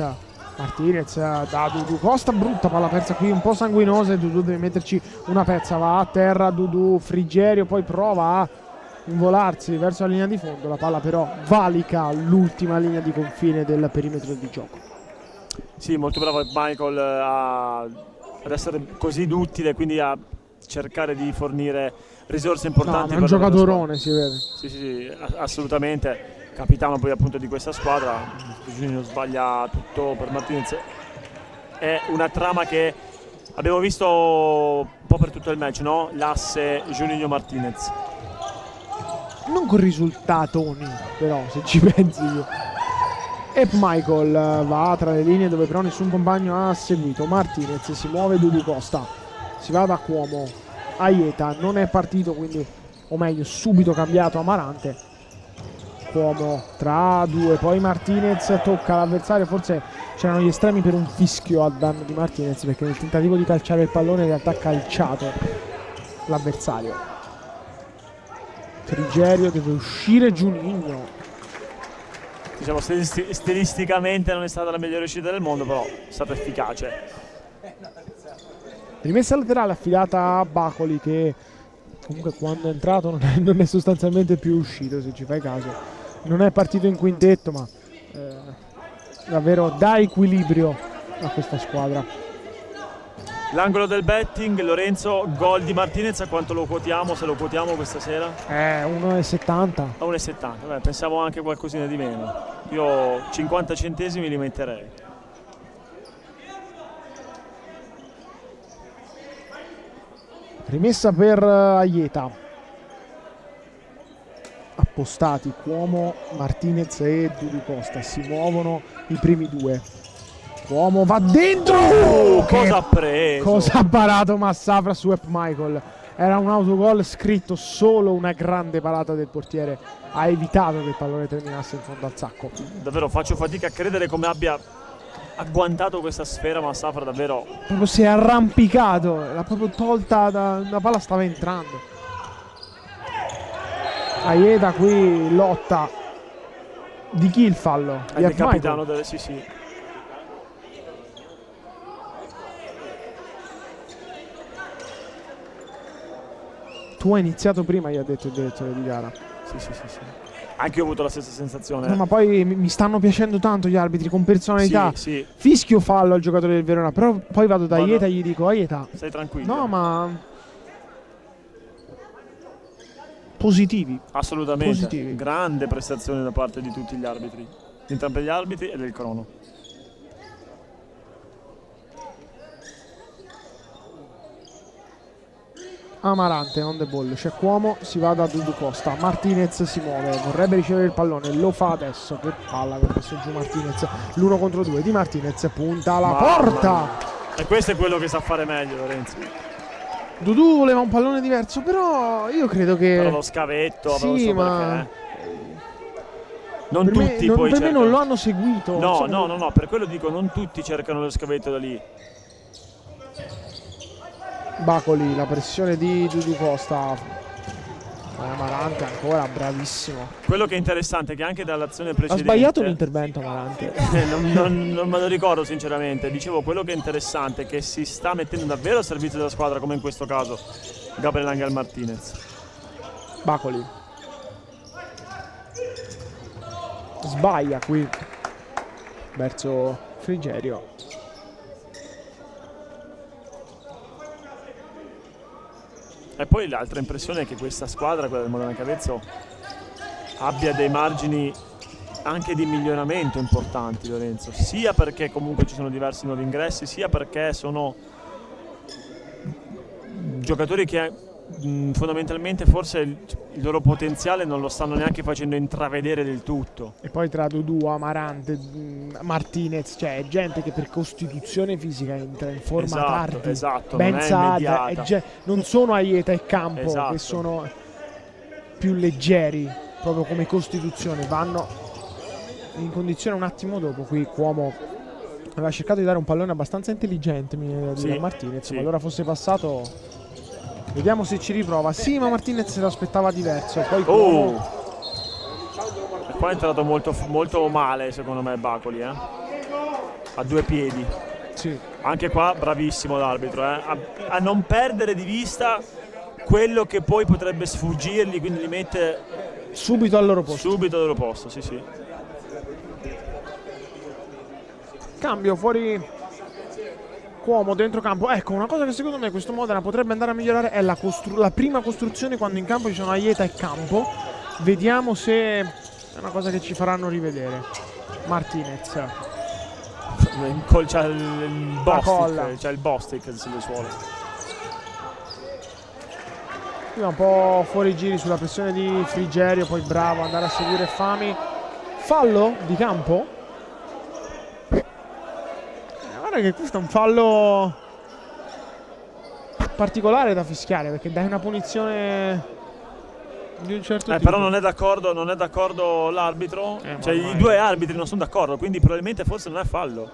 da Dudu Costa, brutta palla persa qui, un po' sanguinosa, e Dudu deve metterci una pezza, va a terra Dudu, Frigerio poi prova a involarsi verso la linea di fondo, la palla però valica l'ultima linea di confine del perimetro di gioco. Sì, molto bravo Michael ad essere così duttile, quindi a cercare di fornire risorse importanti. No, è un giocatorone, si vede. Sì, assolutamente. Capitano poi appunto di questa squadra. Giuninho sbaglia tutto per Martinez. È una trama che abbiamo visto un po' per tutto il match, no? L'asse Giuninho-Martinez. Non con risultatoni, però, se ci pensi. Michael va tra le linee dove però nessun compagno ha seguito. Martinez si muove, Dudu Costa si va da Cuomo, Aieta non è partito, quindi, o meglio subito cambiato Amarante. Cuomo tra due, poi Martinez tocca l'avversario, forse c'erano gli estremi per un fischio a danno di Martinez, perché nel tentativo di calciare il pallone in realtà ha calciato l'avversario. Frigerio deve uscire Giuninho. Diciamo stilisticamente non è stata la migliore uscita del mondo, però è stata efficace. Rimessa laterale affidata a Bacoli, che comunque quando è entrato non è sostanzialmente più uscito, se ci fai caso. Non è partito in quintetto, ma davvero dà equilibrio a questa squadra. L'angolo del betting, Lorenzo, gol di Martinez, a quanto lo quotiamo, se lo quotiamo questa sera? 1,70. A 1,70, pensavo anche qualcosina di meno. Io 50 centesimi li metterei. Rimessa per Aieta. Appostati Cuomo, Martinez e Dudu Costa. Si muovono i primi due. Cuomo va dentro! Cosa ha preso? Cosa ha parato Massafra su Michael? Era un autogol scritto, solo una grande parata del portiere ha evitato che il pallone terminasse in fondo al sacco. Davvero faccio fatica a credere come abbia agguantato questa sfera Massafra, davvero. Proprio si è arrampicato, l'ha proprio tolta, la palla stava entrando. Aieta qui lotta. Di chi il fallo? È il capitano del... Sì. Tu hai iniziato prima, gli ha detto il direttore di gara. Sì. Anche io ho avuto la stessa sensazione. No, ma poi mi stanno piacendo tanto gli arbitri con personalità. Sì. Fischio fallo al giocatore del Verona, però poi vado da Aieta e gli dico: Aieta, stai tranquillo. No, ma positivi. Assolutamente. Positivi. Grande prestazione da parte di tutti gli arbitri, di entrambi gli arbitri e del crono. Amarante on the ball, c'è Cuomo, si va da Dudu Costa. Martinez si muove, vorrebbe ricevere il pallone, lo fa adesso. Che palla che ha messo giù Martinez. L'1 contro 2 di Martinez, punta alla porta. E questo è quello che sa fare meglio Lorenzo. Dudu voleva un pallone diverso, però io credo che... Però lo scavetto, sì, ma... Non tutti poi per cercano... me non lo hanno seguito. No, per quello dico, non tutti cercano lo scavetto da lì. Bacoli, la pressione di Dudu Costa. Amarante ancora, bravissimo. Quello che è interessante è che anche dall'azione precedente... Ha sbagliato l'intervento Amarante. non me lo ricordo sinceramente. Dicevo, quello che è interessante è che si sta mettendo davvero a servizio della squadra, come in questo caso Gabriel Angel Martinez. Bacoli sbaglia qui verso Frigerio. E poi l'altra impressione è che questa squadra, quella del Modena Cavezzo, abbia dei margini anche di miglioramento importanti, Lorenzo, sia perché comunque ci sono diversi nuovi ingressi, sia perché sono giocatori che fondamentalmente forse il loro potenziale non lo stanno neanche facendo intravedere del tutto. E poi tra Dudu, Amarante, Martinez, cioè gente che per costituzione fisica entra in forma tardi. Esatto, Ben non è Saad, immediata. non sono Aieta e Campo, Esatto. che sono più leggeri proprio come costituzione, vanno in condizione un attimo dopo. Qui Cuomo aveva cercato di dare un pallone abbastanza intelligente, mi viene da dire, a Martinez, ma allora fosse passato. Vediamo se ci riprova. Sì, ma Martinez se l'aspettava diverso. Poi Cuomo... E qua è entrato molto male secondo me Bacoli, a due piedi. Sì. Anche qua bravissimo l'arbitro, a non perdere di vista quello che poi potrebbe sfuggirgli, quindi li mette subito al loro posto. Subito al loro posto, sì sì. Cambio fuori Cuomo dentro campo. Ecco, una cosa che secondo me questo Modena potrebbe andare a migliorare è la prima costruzione quando in campo ci sono Aieta e Campo. Vediamo se è una cosa che ci faranno rivedere. Martinez. C'è il Bostic, c'è il Bostic sulle suole. Prima un po' fuori giri sulla pressione di Frigerio, poi bravo ad andare a seguire Fami. Fallo di Campo. Guarda che questo è un fallo particolare da fischiare, perché dai una punizione di un certo tipo. Però non è d'accordo l'arbitro, cioè i due arbitri non sono d'accordo, quindi probabilmente forse non è fallo.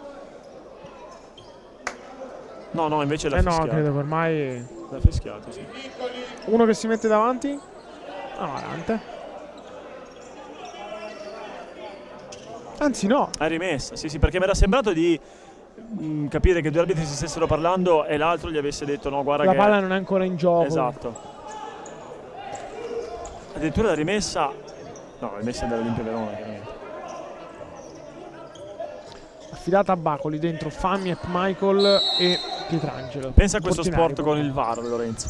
No, invece l'ha fischiato. No, credo che ormai l'ha fischiato, sì. Uno che si mette davanti, Amarante. Anzi no. È rimessa, sì, perché mi era sembrato di capire che due arbitri si stessero parlando e l'altro gli avesse detto no, guarda la che palla non è ancora in gioco. Esatto. Addirittura la rimessa, no, la rimessa è dell'Olimpia Verona chiaramente. Affidata a Bacoli, dentro Fami, Michael e Pietrangelo. Pensa a questo sport con il VAR, Lorenzo.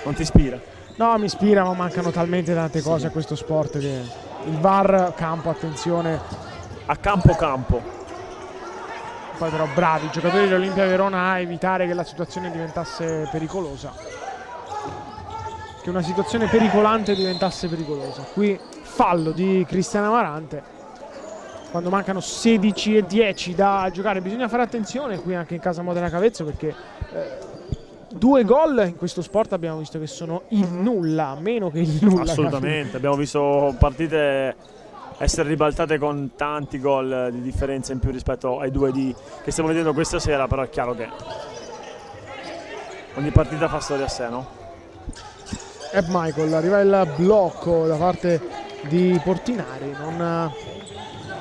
Non ti ispira? No, mi ispira, ma mancano talmente tante cose a questo sport che il VAR, campo, attenzione. A campo. Poi però bravi i giocatori dell'Olimpia Verona a evitare che la situazione diventasse pericolosa, che una situazione pericolante diventasse pericolosa. Qui fallo di Cristiano Amarante quando mancano 16 e 10 da giocare. Bisogna fare attenzione qui anche in casa Modena Cavezzo, perché 2 gol in questo sport abbiamo visto che sono il nulla, meno che il nulla. Assolutamente, abbiamo visto partite essere ribaltate con tanti gol di differenza in più rispetto ai 2 che stiamo vedendo questa sera, però è chiaro che ogni partita fa storia a sé, no? Michael, arriva il blocco da parte di Portinari, non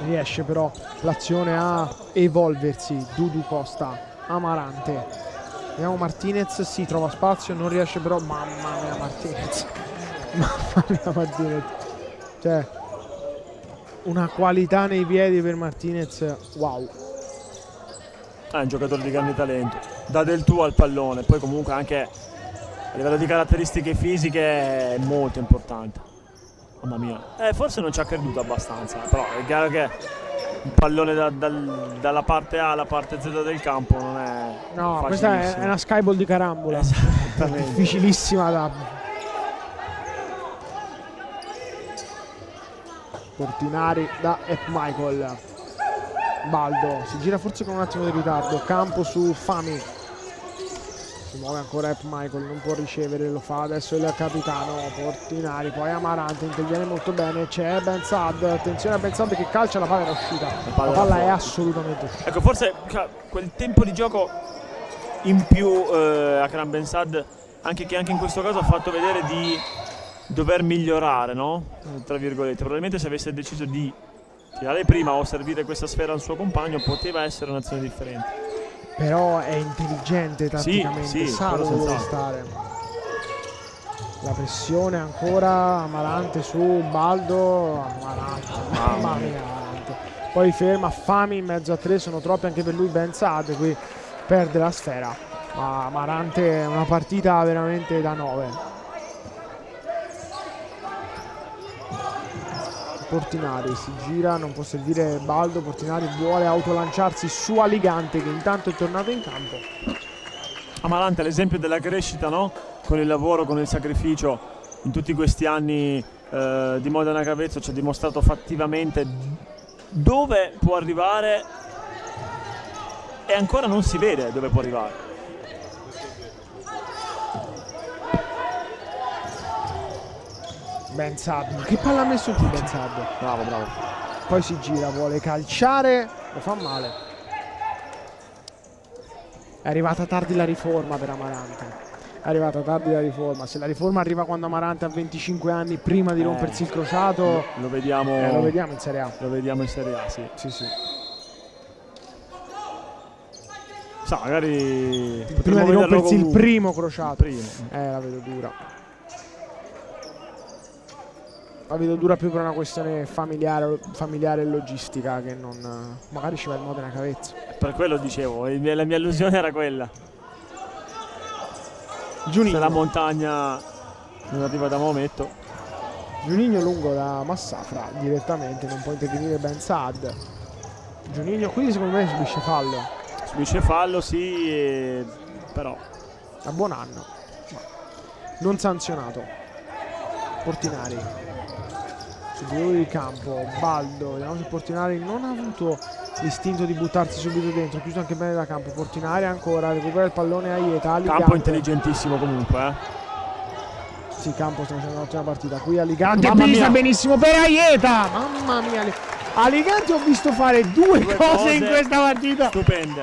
riesce però l'azione a evolversi. Dudu Costa, Amarante, vediamo Martinez, si trova spazio, non riesce però, mamma mia Martinez, cioè una qualità nei piedi per Martinez, wow. È un giocatore di grande talento, dà del tuo al pallone, poi comunque anche a livello di caratteristiche fisiche è molto importante. Mamma mia, forse non ci ha creduto abbastanza, però è chiaro che un pallone dalla parte A alla parte Z del campo non è no, questa è una skyball di carambola, difficilissima da... Portinari da Michael. Baldo si gira forse con un attimo di ritardo, campo su Fami, si muove ancora Michael, non può ricevere, lo fa adesso il capitano Portinari, poi Amarante interviene molto bene, c'è Ben Saad, attenzione a Ben Saad che calcia, la palla è uscita, la palla è assolutamente uscita. Ecco, forse quel tempo di gioco in più a Kram Ben Saad, anche in questo caso ha fatto vedere di dover migliorare, no? Tra virgolette, probabilmente se avesse deciso di tirare prima o servire questa sfera al suo compagno poteva essere un'azione differente. Però è intelligente tatticamente, sì, sa dove deve stare. La pressione ancora, Amarante su Baldo, Amarante, mamma mia, Amarante. Poi ferma, Fami in mezzo a 3, sono troppi anche per lui. Ben Saad qui perde la sfera, ma Amarante è una partita veramente da 9. Portinari si gira, non può servire Baldo, Portinari vuole autolanciarsi su Aligante che intanto è tornato in campo. Amarante è l'esempio della crescita, no? Con il lavoro, con il sacrificio in tutti questi anni di Modena Cavezzo ci ha dimostrato fattivamente dove può arrivare e ancora non si vede dove può arrivare. Ben Saad, che palla ha messo giù Ben Saad? Bravo, bravo. Poi si gira, vuole calciare, lo fa male. È arrivata tardi la riforma per Amarante. È arrivata tardi la riforma. Se la riforma arriva quando Amarante ha 25 anni prima di rompersi il crociato, lo vediamo in Serie A. Lo vediamo in Serie A, sì. Sì, sì. Sa, magari Prima di rompersi il primo crociato. La vedo dura. La vedo dura più per una questione familiare e logistica che non. Magari ci va il Modena Cavezzo. Per quello dicevo, la mia illusione era quella. Giunigno. Se la montagna non arriva da Maometto. Giunigno lungo da Massafra direttamente, non può intervenire Ben Saad. Giunigno, quindi secondo me subisce fallo. Subisce fallo, sì, però. A buon anno. Non sanzionato. Portinari. Su due di campo, Baldo, vediamo se Portinari non ha avuto l'istinto di buttarsi subito dentro, chiuso anche bene da campo. Portinari ancora, recupera il pallone a Ieta. Campo intelligentissimo comunque, Sì, Campo sta facendo un'ottima partita. Qui Aligante pisa benissimo per Aieta. Mamma mia, Aligante ho visto fare due cose in questa partita stupende.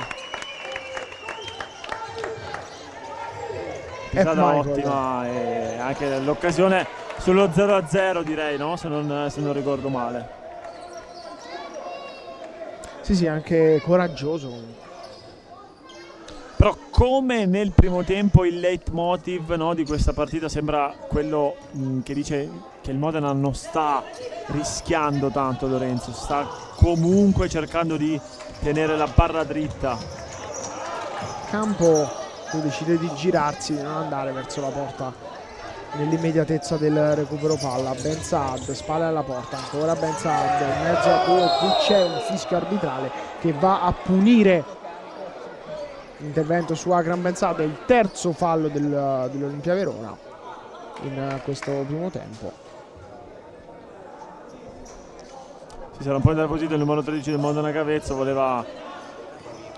È stata ottima e anche l'occasione sullo 0-0 direi, no? Se non ricordo male. Sì, anche coraggioso. Però come nel primo tempo il leitmotiv, no, di questa partita sembra quello che dice che il Modena non sta rischiando tanto, Lorenzo. Sta comunque cercando di tenere la barra dritta. Campo decide di girarsi, di non andare verso la porta nell'immediatezza del recupero palla. Ben Saad, spalle alla porta, ancora Ben Saad in mezzo a due. Qui c'è un fischio arbitrale che va a punire l'intervento su Akram Ben Saad. È il terzo fallo dell'Olimpia Verona in questo primo tempo. Si sarà un po' innervosito il numero 13 del Modena Cavezzo, voleva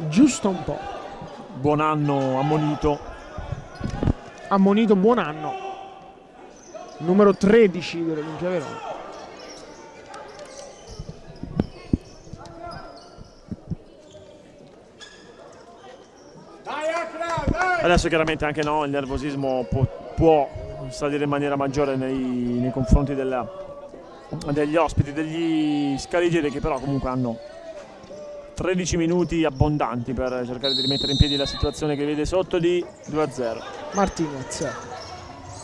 giusto un po'. Buon anno ammonito buon anno, numero 13 dell'Olimpia Verona. Adesso chiaramente anche il nervosismo può salire in maniera maggiore nei confronti degli ospiti, degli scaligeri, che però comunque hanno 13 minuti abbondanti per cercare di rimettere in piedi la situazione che vede sotto di 2-0. Martinez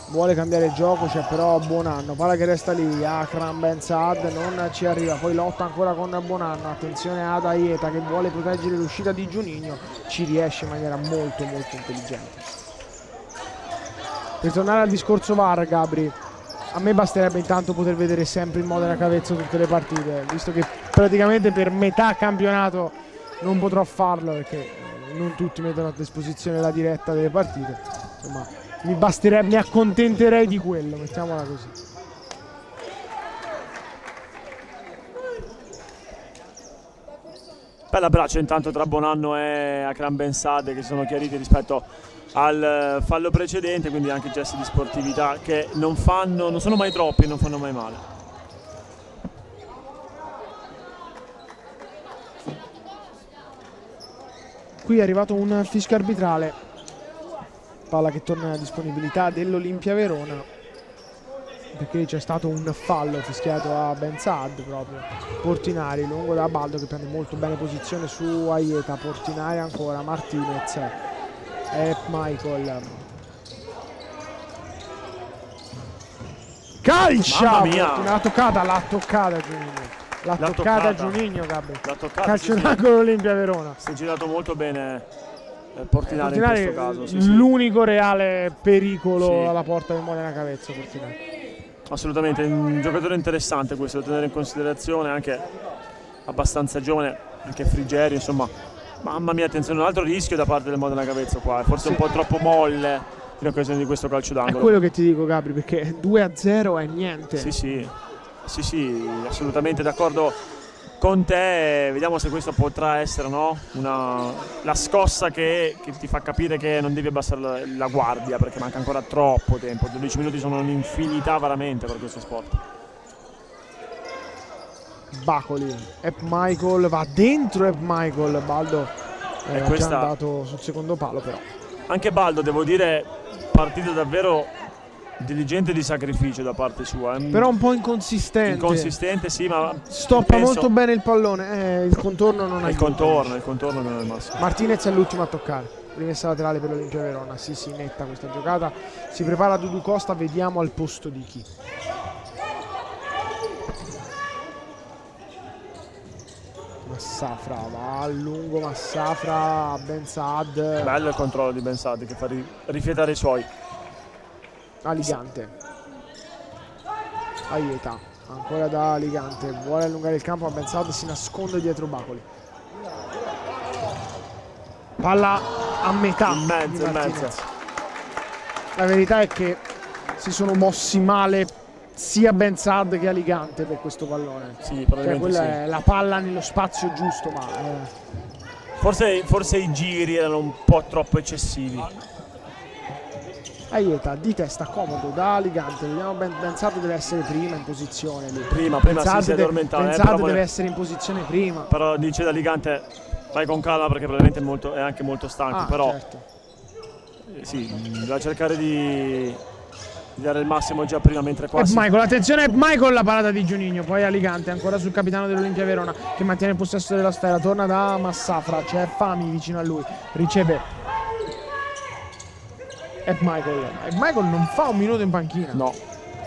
vuole cambiare il gioco, c'è però Buonanno, palla che resta lì. Akram Ben Saad non ci arriva, poi lotta ancora con Buonanno. Attenzione ad Aieta che vuole proteggere l'uscita di Giunigno, ci riesce in maniera molto intelligente. Per tornare al discorso VAR, Gabri, a me basterebbe intanto poter vedere sempre il Modena Cavezzo tutte le partite, visto che praticamente per metà campionato non potrò farlo perché non tutti mettono a disposizione la diretta delle partite. Insomma, mi accontenterei di quello, mettiamola così. Bella braccia intanto tra Buonanno e Akram Ben Saad, che sono chiariti rispetto al fallo precedente, quindi anche gesti di sportività che non sono mai troppi, non fanno mai male. Qui è arrivato un fischio arbitrale, palla che torna alla disponibilità dell'Olimpia Verona, perché c'è stato un fallo fischiato a Ben Saad proprio. Portinari lungo da Baldo che prende molto bene posizione su Aieta. Portinari ancora, Martinez e Michael. calcia, Mamma mia. l'ha toccata Giuninho. L'ha toccata Giuninho, Gabri. L'ha toccata, Calcio sì, d'angolo Olimpia Verona. si è girato molto bene Portinari in Portinari, questo caso. Sì. l'unico reale pericolo Sì. alla porta del Modena Cavezzo. Portinari. Assolutamente, un giocatore interessante questo da tenere in considerazione, anche abbastanza giovane, anche Frigerio, insomma. Mamma mia, attenzione, un altro rischio da parte del Modena Cavezzo qua, forse un po' troppo molle in occasione di questo calcio È d'angolo. quello che ti dico, Gabri, perché 2-0 è niente. Sì, assolutamente d'accordo con te. Vediamo se questo potrà essere, no? La scossa che ti fa capire che non devi abbassare la guardia, perché manca ancora troppo tempo. 12 minuti sono un'infinità veramente per questo sport. Bacoli, Michael va dentro, Michael, Baldo è questa- già andato sul secondo palo, però Anche Baldo, devo dire, partita davvero diligente, di sacrificio da parte sua. però un po' inconsistente. Inconsistente, sì, ma Stoppa penso- molto bene il pallone, il contorno non il aiuta. contorno non è il massimo. Martinez è l'ultimo a toccare, rimessa laterale per l'Olimpia Verona. Sì, netta questa giocata. Si prepara Dudu Costa, vediamo al posto di chi. Massafra va a lungo, Massafra, Ben Saad, Bello il controllo di Ben Saad che fa rifiatare i suoi. Aligante. Aieta, ancora da Aligante, vuole allungare il campo, ma Ben Saad si nasconde dietro Bacoli. Palla a metà In mezzo, di in Martinez. mezzo. La verità è che si sono mossi male sia Ben Saad che Aligante per questo pallone. Sì, Cioè, probabilmente quella sì. è la palla nello spazio giusto, ma Forse i giri erano un po' troppo eccessivi. Aieta di testa comodo da Aligante. Vediamo Ben Saad deve essere prima in posizione lì. Prima Ben si Saad è addormentato. Ben Saad Però deve essere in posizione prima. Però dice da Ligante vai con calma perché probabilmente è anche molto stanco. Però certo. sì, deve cercare di dare il massimo già prima, mentre qua Michael, attenzione, Michael, la parata di Giuninho, poi Aligante ancora sul capitano dell'Olimpia Verona che mantiene il possesso della sfera, torna da Massafra, c'è Fami vicino a lui, riceve Michael non fa un minuto in panchina. no.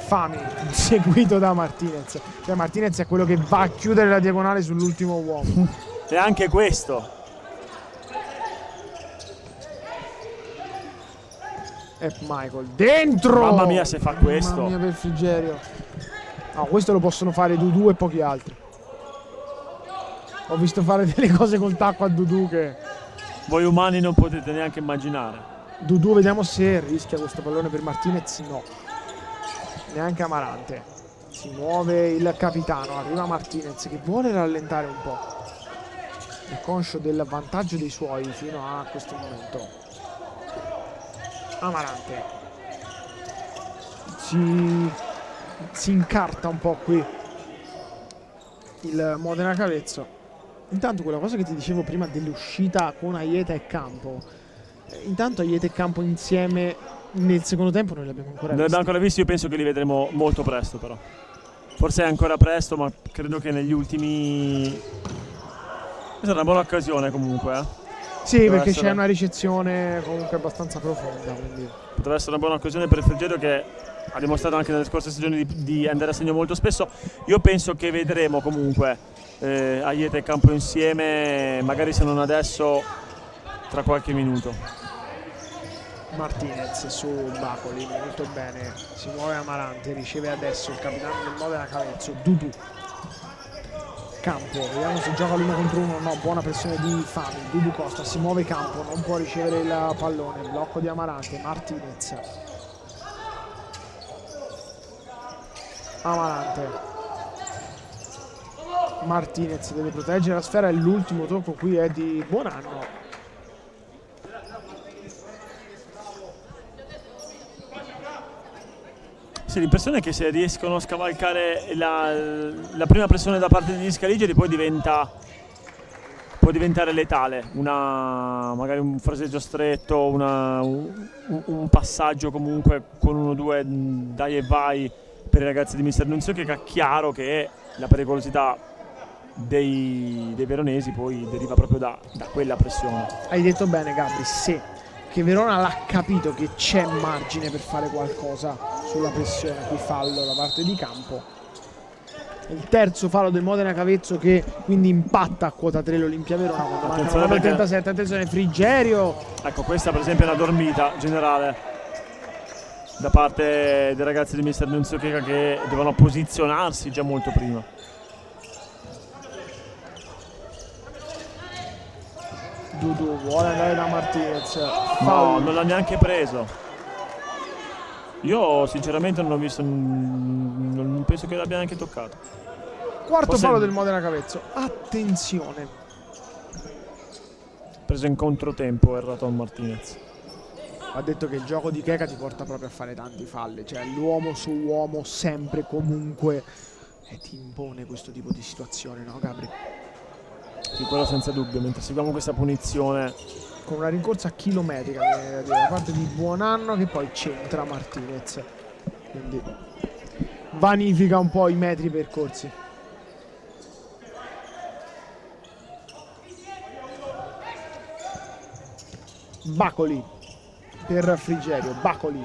Fami seguito da Martinez, cioè Martinez è quello che va a chiudere la diagonale sull'ultimo uomo. E anche questo. Michael dentro, Mamma mia se fa questo. Mamma mia per Frigerio. No, questo lo possono fare Dudu e pochi altri. Ho visto fare delle cose col tacco a Dudu che Voi umani non potete neanche immaginare. Dudu, vediamo se rischia questo pallone per Martinez. No, neanche Amarante. Si muove il capitano, arriva Martinez che vuole rallentare un po', è conscio del vantaggio dei suoi fino a questo momento. Amarante si incarta un po' qui il Modena Cavezzo. Intanto quella cosa che ti dicevo prima dell'uscita con Aieta e Campo, intanto Aieta e Campo insieme nel secondo tempo noi li abbiamo ancora Non li visti. abbiamo ancora visti, io penso che li vedremo molto presto però. Forse è ancora presto, ma credo che negli ultimi... Questa è una buona occasione comunque, Sì, Deve perché essere- c'è una ricezione comunque abbastanza profonda, quindi Potrebbe essere una buona occasione per Frigerio, che ha dimostrato anche nelle scorse stagioni di andare a segno molto spesso. Io penso che vedremo comunque Aieta e Campo insieme, magari se non adesso, tra qualche minuto. Martinez su Bacoli, molto bene, si muove Amarante, riceve adesso il capitano del Modena Cavezzo, Dudu. Campo, vediamo se gioca l'1 contro 1, no, buona pressione di Fami, Dudu Costa, si muove Campo, non può ricevere il pallone, blocco di Amarante, Martinez. Amarante. Martinez deve proteggere la sfera e l'ultimo tocco qui è di Buonanno. Sì, l'impressione è che se riescono a scavalcare la prima pressione da parte degli scaligeri può diventare letale. Magari un fraseggio stretto, un passaggio comunque con 1-2 dai e vai per i ragazzi di Mister Nunzio, che è chiaro che la pericolosità dei veronesi poi deriva proprio da quella pressione. Hai detto bene Gabri, se che Verona l'ha capito che c'è margine per fare qualcosa sulla pressione, qui fallo da parte di campo. Il terzo fallo del Modena Cavezzo, che quindi impatta a quota 3 l'Olimpia Verona quando mancano 37. Attenzione, Frigerio. Ecco, questa per esempio è una dormita generale da parte dei ragazzi di mister Nunzio Checa, che devono posizionarsi già molto prima. Dudu vuole andare da Martinez. No, non l'ha neanche preso. Io sinceramente non ho visto, non penso che l'abbia neanche toccato. Quarto fallo del Modena Cavezzo. Attenzione. Preso in controtempo il Raton Martinez. Ha detto che il gioco di Checa ti porta proprio a fare tanti falli, cioè l'uomo su uomo sempre, comunque, e ti impone questo tipo di situazione, no Gabri? Sì, quello senza dubbio. Mentre seguiamo questa punizione con una rincorsa chilometrica da parte di Buonanno, che poi centra Martinez, quindi vanifica un po' i metri percorsi. Bacoli per Frigerio, Bacoli,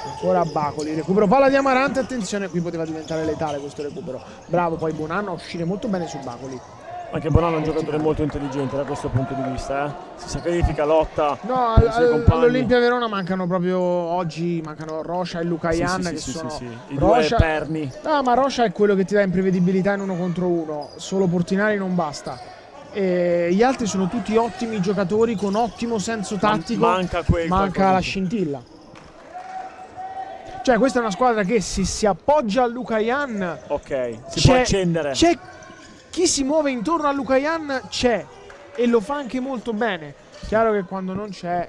ancora Bacoli, recupero palla di Amarante, attenzione, qui poteva diventare letale questo recupero. Bravo poi Buonanno a uscire molto bene su Bacoli. Anche Bonanno è un giocatore molto intelligente da questo punto di vista, si sacrifica, lotta. No, all'Olimpia Verona mancano proprio oggi, mancano Rocha e Lucayan, che sono i due perni. No, ma Rocha è quello che ti dà imprevedibilità in 1 contro 1, solo Portinari non basta. E gli altri sono tutti ottimi giocatori con ottimo senso tattico, manca la scintilla. Cioè questa è una squadra che se si appoggia a Lucayan, ok, si può accendere. C'è chi si muove intorno a Lucayan, c'è, e lo fa anche molto bene. Chiaro che quando non c'è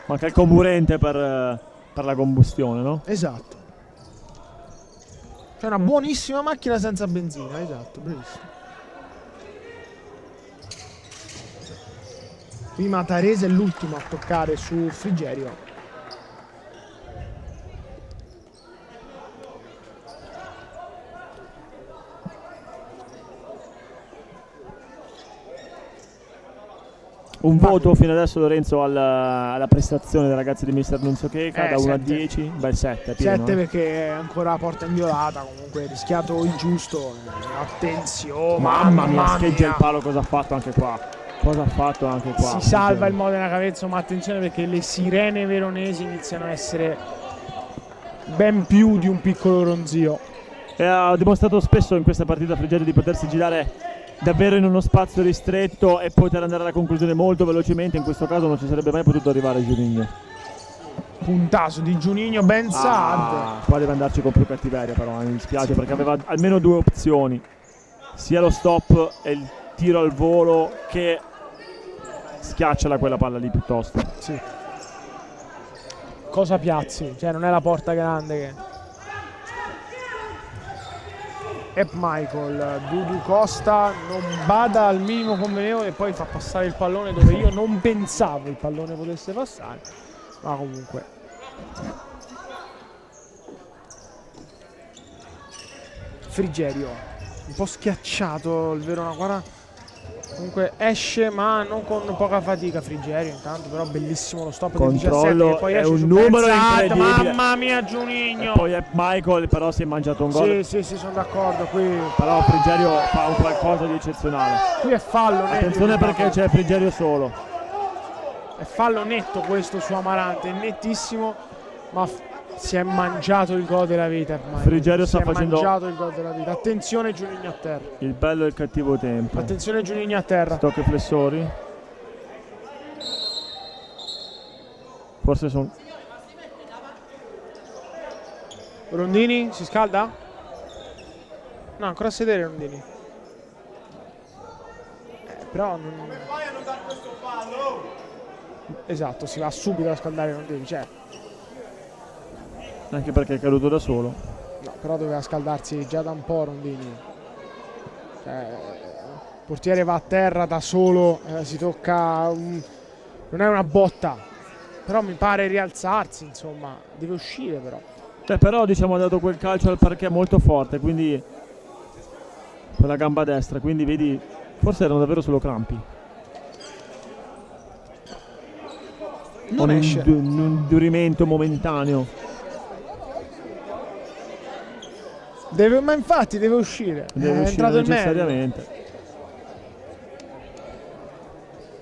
manca il comburente per la combustione, no? Esatto. C'è una buonissima macchina senza benzina, esatto, bravissimo. Qui Matarese è l'ultimo a toccare su Frigerio. Un voto fino adesso, Lorenzo, alla prestazione dei ragazzi di mister Nunzio Checa, da 1 a 10, beh 7 pieno, 7 perché è ancora porta inviolata, comunque rischiato il giusto. Attenzione, mamma mia, scheggia il palo, cosa ha fatto anche qua. Cosa ha fatto anche qua? Si salva il Modena Cavezzo, ma attenzione perché le sirene veronesi iniziano a essere ben più di un piccolo ronzio. E ha dimostrato spesso in questa partita Frigerio di potersi girare davvero in uno spazio ristretto e poter andare alla conclusione molto velocemente. In questo caso non ci sarebbe mai potuto arrivare Giuninho. Puntaso di Giuninho, Ben Saad. Qua deve andarci con più cattiveria, però mi dispiace, perché aveva almeno 2 opzioni, sia lo stop e il tiro al volo, che schiacciala quella palla lì piuttosto. Sì. Cosa piazzi? Cioè non è la porta grande che... E Michael, Dudu Costa non bada al minimo convenevole e poi fa passare il pallone dove io non pensavo il pallone potesse passare, ma comunque Frigerio un po' schiacciato il Verona, guarda. Comunque esce ma non con poca fatica Frigerio intanto, però bellissimo lo stop del 17 che poi è esce un su numero Pensat, incredibile. mamma mia Giuninho. E poi è Michael, però si è mangiato un gol. Sì, sono d'accordo qui. Però Frigerio fa un qualcosa di eccezionale. Qui è fallo netto. Attenzione perché c'è Frigerio solo. È fallo netto questo su Amarante, è nettissimo, ma si è mangiato il gol della vita. Frigerio sta facendo... mangiato il gol della vita. Attenzione Giuninho a terra. Il bello e il cattivo tempo. Attenzione Giuninho a terra. Stocchi flessori. Forse sono... Rondini si scalda? No, ancora a sedere Rondini. Però non... Vai a non dare questo fallo! Esatto, si va subito a scaldare Rondini, cioè... Anche perché è caduto da solo. No, però doveva scaldarsi già da un po' Rondini. Cioè, il portiere va a terra da solo, si tocca... non è una botta, però mi pare rialzarsi, insomma, deve uscire però. Però diciamo ha dato quel calcio al parquet molto forte, quindi con la gamba destra, quindi vedi, forse erano davvero solo crampi. Non esce. Un indurimento momentaneo. Ma infatti deve uscire. Deve è uscire entrato il meglio. necessariamente.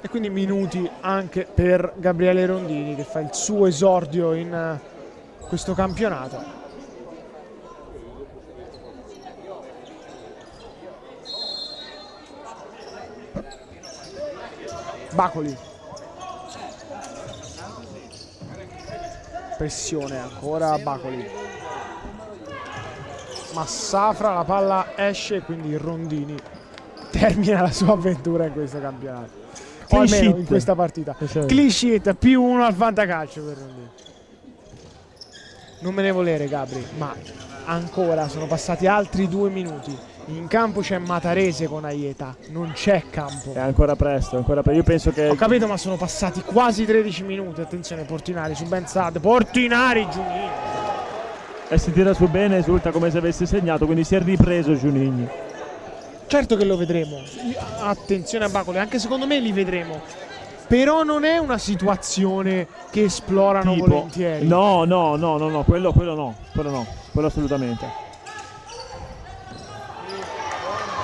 E quindi minuti anche per Gabriele Rondini, che fa il suo esordio in questo campionato. Bacoli. Pressione ancora Bacoli. Massafra, la palla esce, quindi Rondini termina la sua avventura in questo campionato. O Clean almeno sheet. in questa partita. Esatto. Clean sheet, +1 al fantacalcio per Rondini. Non me ne volere Gabri, ma ancora sono passati altri 2 minuti. In campo c'è Matarese con Aieta, non c'è campo. È ancora presto, ancora presto. Io penso che Ho capito, ma sono passati quasi 13 minuti. Attenzione, Portinari su Ben Saad. Portinari, Giunini. e si tira su bene, esulta come se avesse segnato, quindi si è ripreso Giunigni. Certo che lo vedremo. Attenzione a Bacoli, anche secondo me li vedremo. Però non è una situazione che esplorano Tipo, volentieri. no, quello assolutamente.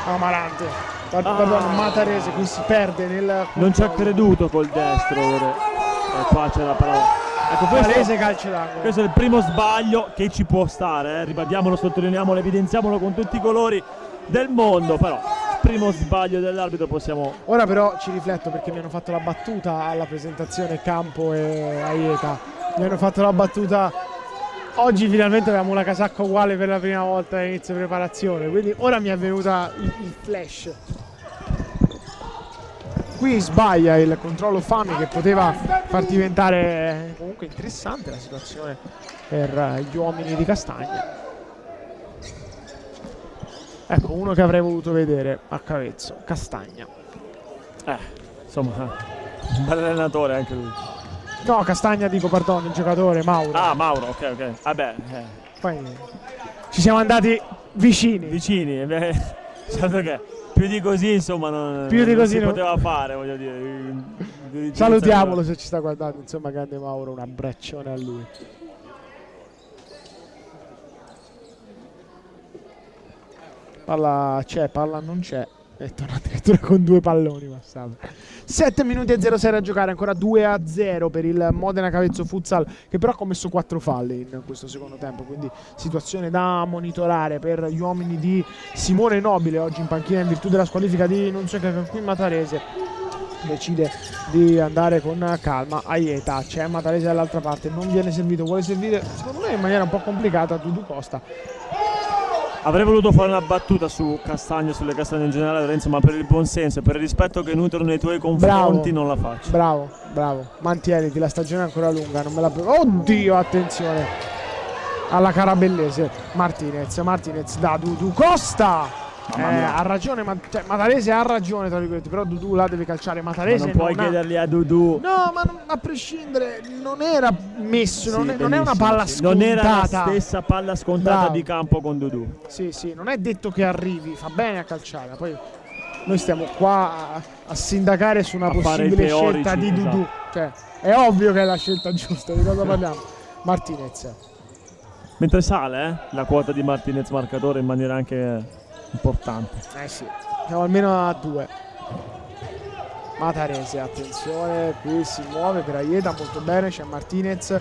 Amarante. Pardon, Matarese qui si perde nel Non ci ha controllo. creduto col destro. E qua c'è la parola. Ecco, Palese calcio d'angolo. questo è il primo sbaglio che ci può stare, ribadiamolo, sottolineiamolo, evidenziamolo con tutti i colori del mondo, però primo sbaglio dell'arbitro possiamo... Ora però ci rifletto perché mi hanno fatto la battuta alla presentazione Campo e Aieta. Mi hanno fatto la battuta. Oggi finalmente avevamo una casacca uguale per la prima volta all'inizio preparazione, quindi ora mi è venuta il flash. Qui sbaglia il controllo Fami che poteva far diventare comunque interessante la situazione per gli uomini di Castagna. Ecco, uno che avrei voluto vedere a Cavezzo, Castagna. Insomma, un bel allenatore anche lui. No, Castagna dico, perdono, il giocatore, Mauro. Ah, Mauro, ok. Vabbè, Poi ci siamo andati vicini. vicini, certo che più di così insomma non si poteva fare, voglio dire. Salutiamolo se ci sta guardando, insomma, grande Mauro, un abbraccione a lui. Palla c'è, palla non c'è. E torna addirittura con 2 palloni passato. 7 minuti e 06 a giocare, ancora 2-0 per il Modena Cavezzo Futsal, che però ha commesso 4 falli in questo secondo tempo, quindi situazione da monitorare per gli uomini di Simone Nobile, oggi in panchina in virtù della squalifica di non so che qui Matarese decide di andare con calma. Aieta, c'è Matarese dall'altra parte, non viene servito, vuole servire secondo me in maniera un po' complicata Dudu Costa. Avrei voluto fare una battuta su Castagna, sulle castagne in generale, Lorenzo, ma per il buon senso e per il rispetto che nutro nei tuoi confronti non la faccio. Bravo, mantieniti, la stagione è ancora lunga, non me la... Oddio, attenzione alla Carabellese. Martinez da Dudu Costa. Ha ragione, Matarese ha ragione tra virgolette, però Dudu là deve calciare. Matarese ma non puoi chiedergli a Dudu. No, ma a prescindere non era messo, non è una palla scontata. Non era la stessa palla scontata Bravo. di campo con Dudu. Sì, non è detto che arrivi, fa bene a calciare, poi noi stiamo qua a sindacare su una A fare i possibile teorici, scelta di Dudu. esatto. Cioè, è ovvio che è la scelta giusta, di cosa parliamo? Martinez. Mentre sale la quota di Martinez marcatore in maniera anche importante. Sì, siamo almeno a 2. Matarese, attenzione, qui si muove per Aieta molto bene, c'è Martinez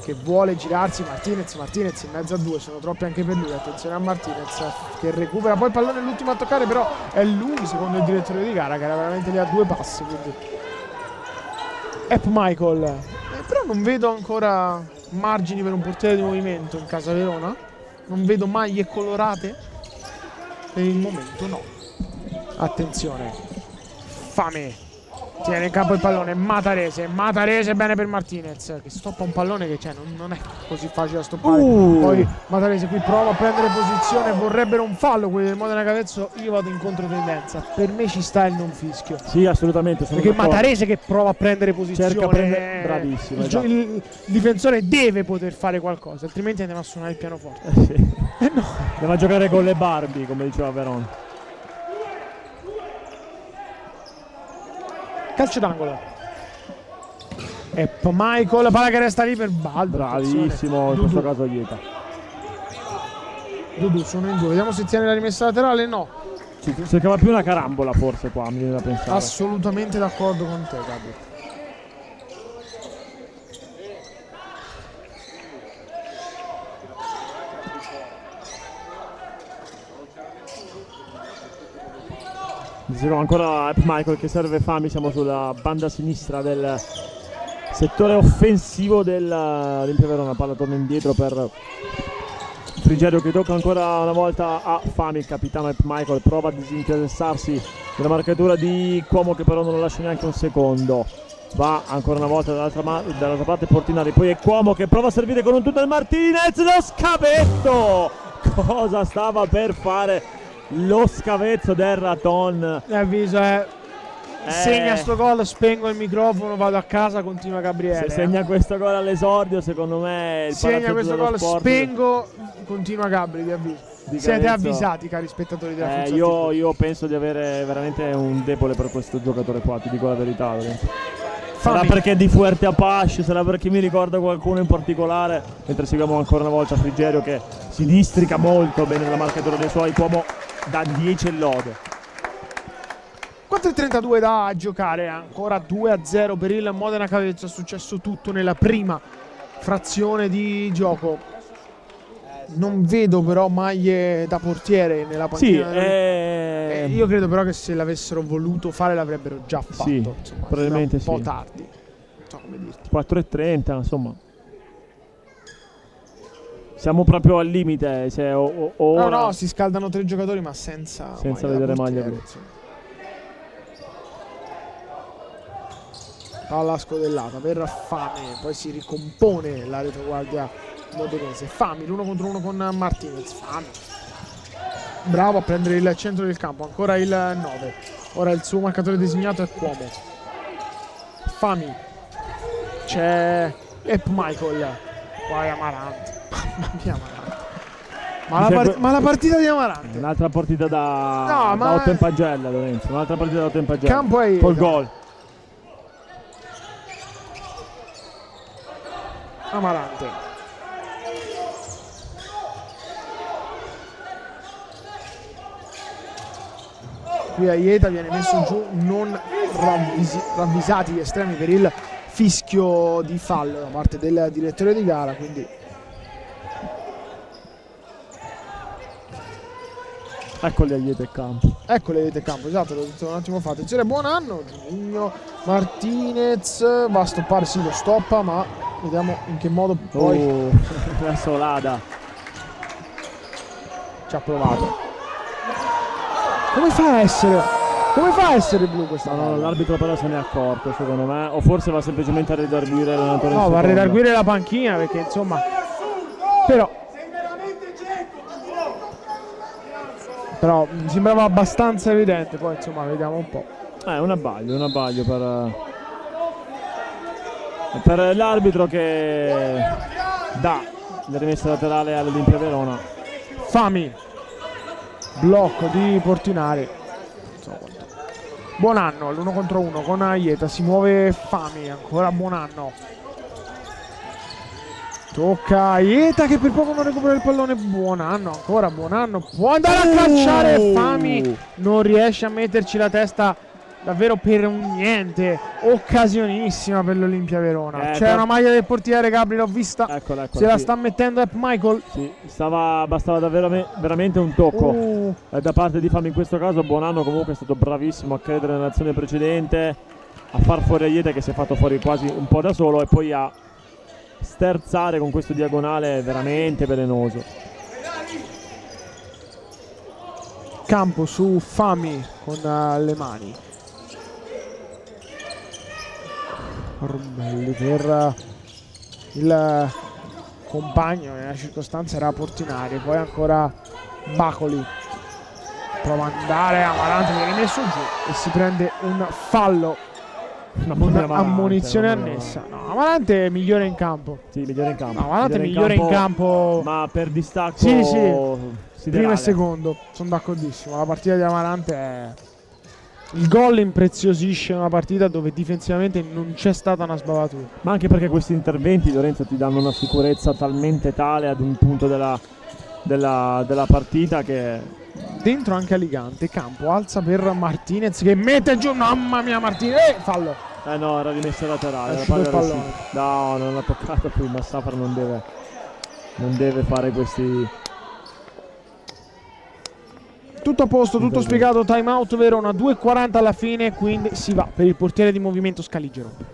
che vuole girarsi, Martinez in mezzo a 2, sono troppi anche per lui, attenzione a Martinez che recupera, poi il pallone è l'ultimo a toccare, però è lui secondo il direttore di gara che era veramente lì a 2 passi, quindi Michael, però non vedo ancora margini per un portiere di movimento in casa Verona, non vedo maglie colorate. Per il momento no. Attenzione. Fame. Tiene in campo il pallone. Matarese bene per Martinez che stoppa un pallone che non è così facile da stoppare. Poi Matarese qui prova a prendere posizione. Vorrebbero un fallo quelli del Modena Cavezzo. Io vado in controtendenza. Per me ci sta il non fischio. Sì, assolutamente. Perché Matarese che prova a prendere posizione. Bravissimo. Il difensore deve poter fare qualcosa, altrimenti andiamo a suonare il pianoforte. Sì. No. Andiamo a giocare con le Barbie, come diceva Verona. Calcio d'angolo. E Michael, palla che resta lì per Baldo. Bravissimo in questo caso Aieta. Dudu sono in due, vediamo se tiene la rimessa laterale. No, Cercava più una carambola forse qua, mi viene da pensare. assolutamente d'accordo con te, Gabri. Dicevo ancora Michael che serve Fami, siamo sulla banda sinistra del settore offensivo dell'Olimpia Verona. Palla torna indietro per Frigerio che tocca ancora una volta a Fami. Il capitano Michael prova a disinteressarsi della marcatura di Cuomo, che però non lo lascia neanche un secondo. Va ancora una volta dall'altra parte Portinari, poi è Cuomo che prova a servire con un tunnel Martinez, lo scavetto! Cosa stava per fare lo scavezzo del Raton? Avviso, segna sto gol, spengo il microfono, vado a casa, continua Gabriele. Se segna questo gol all'esordio, secondo me il segna questo gol, sport, spengo, continua Gabri, vi avviso. Siete avvisati, cari spettatori della Funzione. Io penso di avere veramente un debole per questo giocatore qua, ti dico la verità. Sarà perché è di Fuerte Apache, sarà perché mi ricorda qualcuno in particolare. Mentre seguiamo ancora una volta Frigerio che si districa molto bene nella marcatura dei suoi. Cuomo da 10 e lode. 4:32 da giocare, ancora 2-0 per il Modena Cavezzo. È successo tutto nella prima frazione di gioco. Non vedo però maglie da portiere nella panchina. Sì, io credo però che se l'avessero voluto fare l'avrebbero già fatto. Sì, insomma, probabilmente un po' sì. tardi. Non so come dirti. 4:30, insomma. Siamo proprio al limite. Se ora... No, si scaldano 3 giocatori ma senza vedere maglia blu. Palla scodellata per Fami, poi si ricompone la retroguardia modenese. Fami, l'1 contro 1 con Martinez. Fami bravo a prendere il centro del campo, ancora il 9. Ora il suo marcatore designato è Cuomo. Fami, c'è Michael, poi Amarante. Mamma mia, Amarante. Ma la partita di Amarante, un'altra partita da Otto in pagella, Lorenzo. Un'altra partita da Otto in pagella. Campo è col gol. Amarante. Qui Aieta viene messo giù, non ravvisati gli estremi per il fischio di fallo da parte del direttore di gara, quindi eccoli Aieta e campo. Eccoli Aieta e campo, esatto, l'ho detto un attimo fa. Attenzione, buon anno, Giugno, Martinez va a stoppare, sì lo stoppa, ma vediamo in che modo poi la Solada ci ha provato. Come fa a essere blu questa? No, l'arbitro però se ne è accorto, secondo me, o forse va semplicemente a redarguire l'allenatore. No, va a redarguire la panchina, perché insomma, però mi sembrava abbastanza evidente. Poi insomma vediamo un po'. Un abbaglio per l'arbitro che dà la rimessa laterale all'Olimpia Verona. Fami, blocco di Portinari. Buon anno all'1 contro 1 con Aieta, si muove Fami, ancora buon anno. Tocca Aieta che per poco non recupera il pallone. Buon anno, ancora buon anno. Può andare a calciare Fami, non riesce a metterci la testa davvero per un niente. Occasionissima per l'Olimpia Verona. C'è una maglia del portiere, Gabri, l'ho vista. Eccola, se la sta mettendo Michael. Sì, bastava davvero veramente un tocco da parte di Fami in questo caso. Buonanno comunque è stato bravissimo a credere nell'azione precedente, a far fuori Aieta che si è fatto fuori quasi un po' da solo e poi a sterzare con questo diagonale veramente velenoso. Campo su Fami con le mani. Rombelli per il compagno, nella circostanza era Portinari, poi ancora Bacoli prova ad andare, Amarante viene messo giù e si prende un fallo, un'ammonizione annessa. No, Amarante è migliore in campo. Sì, migliore in campo. No, Amarante è migliore in campo, ma per distacco sì. Primo e secondo, sono d'accordissimo. La partita di Amarante è Il gol impreziosisce una partita dove difensivamente non c'è stata una sbavatura. Ma anche perché questi interventi, Lorenzo, ti danno una sicurezza talmente tale ad un punto della partita che... Dentro anche Alicante, campo, alza per Martinez che mette giù, mamma mia Martinez, fallo. No, era rimessa laterale. È uscito il pallone. No, non l'ha toccato prima, Safra non deve fare questi... Tutto a posto, tutto spiegato, time out Verona, 2:40 alla fine, quindi si va per il portiere di movimento Scaligero.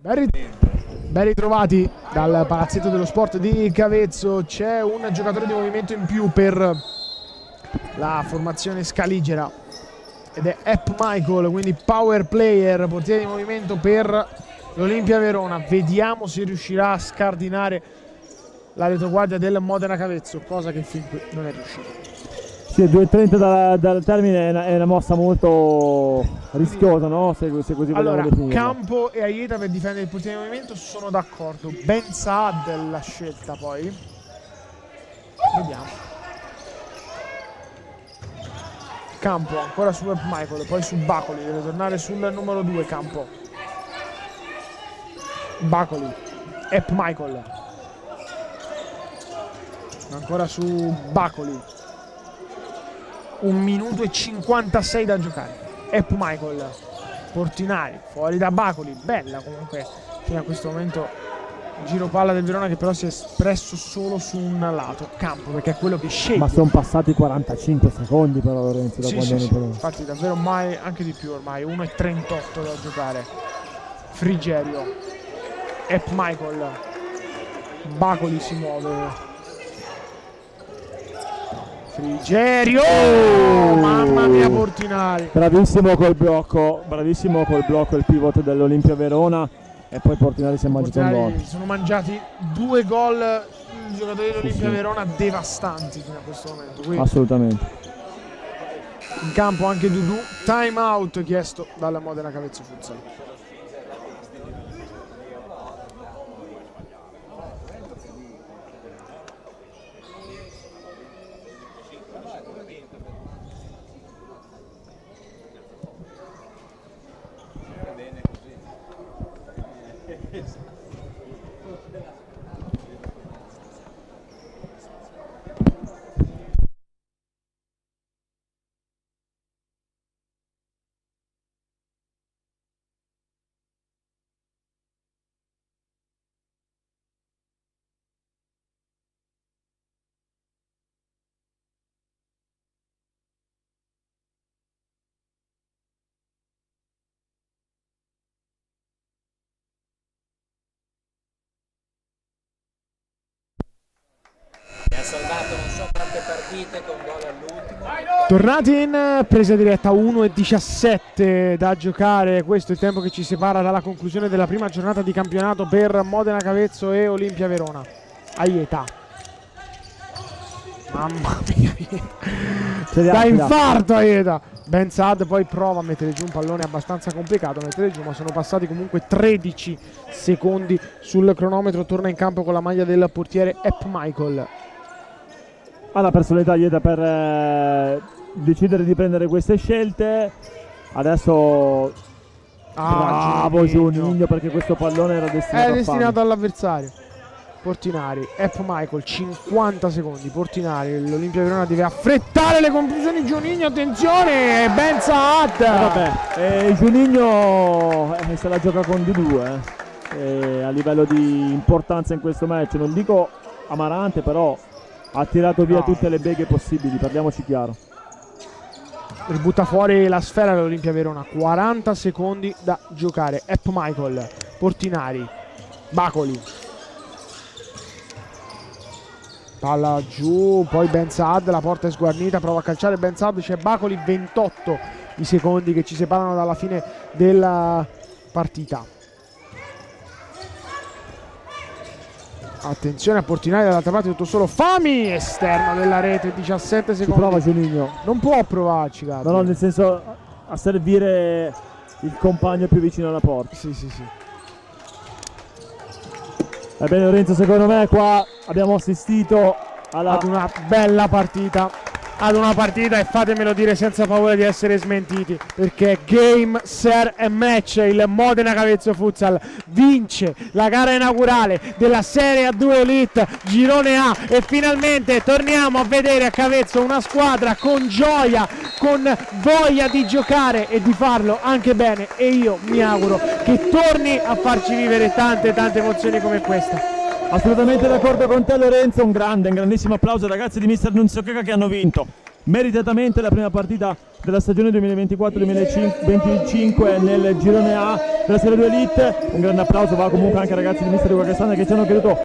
Ben ritrovati dal palazzetto dello sport di Cavezzo. C'è un giocatore di movimento in più per la formazione scaligera ed è Epp Michael, quindi power player, portiere di movimento per l'Olimpia Verona. Vediamo se riuscirà a scardinare la retroguardia del Modena Cavezzo, cosa che fin qui non è riuscito. Sì, 2:30 dal termine è una mossa molto rischiosa, no? Se così Allora, vogliamo definirla. Campo e Aieta per difendere il portiere di movimento sono d'accordo. Ben Saad la scelta poi. Vediamo. Campo ancora su Epp Michael, poi su Bacoli, deve tornare sul numero 2 Campo. Bacoli, Epp Michael. Ancora su Bacoli. 1 minuto e 56 da giocare. Epp Michael, Portinari, fuori da Bacoli, bella comunque fino a questo momento giro palla del Verona che però si è espresso solo su un lato, Campo, perché è quello che sceglie. Ma sono passati 45 secondi però, Lorenzo, da Sì, quando sì, ne sì. parlo. Infatti davvero mai, anche di più ormai, 1:38 da giocare. Frigerio, Epp Michael, Bacoli si muove. Frigerio, mamma mia Portinari. Bravissimo col blocco il pivot dell'Olimpia Verona e poi Portinari si è mangiato un Portinari gol. sono mangiati 2 gol i giocatori dell'Olimpia sì. Verona devastanti fino a questo momento. Quindi Assolutamente. in campo anche Dudu, time out chiesto dalla Modena Cavezzo Futsal. Ha salvato non so quante partite con gol all'ultimo. Tornati in presa diretta, 1:17 da giocare, questo è il tempo che ci separa dalla conclusione della prima giornata di campionato per Modena Cavezzo e Olimpia Verona. Aieta, mamma mia, da infarto Aieta. Ben Saad poi prova a mettere giù un pallone abbastanza complicato a mettere giù, ma sono passati comunque 13 secondi sul cronometro. Torna in campo con la maglia del portiere Epp Michael. Ha la personalità Aieta per decidere di prendere queste scelte. Adesso bravo Giuninho. Giuninho, perché questo pallone era È destinato all'avversario. Portinari, App Michael, 50 secondi, Portinari, l'Olimpia Verona deve affrettare le conclusioni, Juninho, attenzione, Ben Saad. Vabbè, Juninho se la gioca con di due, a livello di importanza in questo match, non dico amarante, però ha tirato via tutte le beghe possibili, parliamoci chiaro. Ributta fuori la sfera dell'Olimpia Verona, 40 secondi da giocare, App Michael, Portinari, Bacoli. Palla giù, poi Ben Saad, la porta è sguarnita, prova a calciare Ben Saad, c'è Bacoli, 28 i secondi che ci separano dalla fine della partita. Attenzione a Portinari, dall'altra parte tutto solo, Fami, esterno della rete, 17 secondi. Prova Juninho. Non può provarci, Gabri. No, nel senso a servire il compagno più vicino alla porta. Sì. Ebbene Lorenzo, secondo me qua abbiamo assistito ad una bella partita, e fatemelo dire senza paura di essere smentiti, perché game, ser e match. Il Modena Cavezzo Futsal vince la gara inaugurale della Serie A2 Elite Girone A e finalmente torniamo a vedere a Cavezzo una squadra con gioia, con voglia di giocare e di farlo anche bene, e io mi auguro che torni a farci vivere tante emozioni come questa. Assolutamente d'accordo con te Lorenzo, un grandissimo applauso ai ragazzi di Mister Nunzio Checa che hanno vinto meritatamente la prima partita della stagione 2024-2025 nel girone A della Serie 2 Elite. Un grande applauso va comunque anche ai ragazzi di Mister Ugo Castagna che ci hanno creduto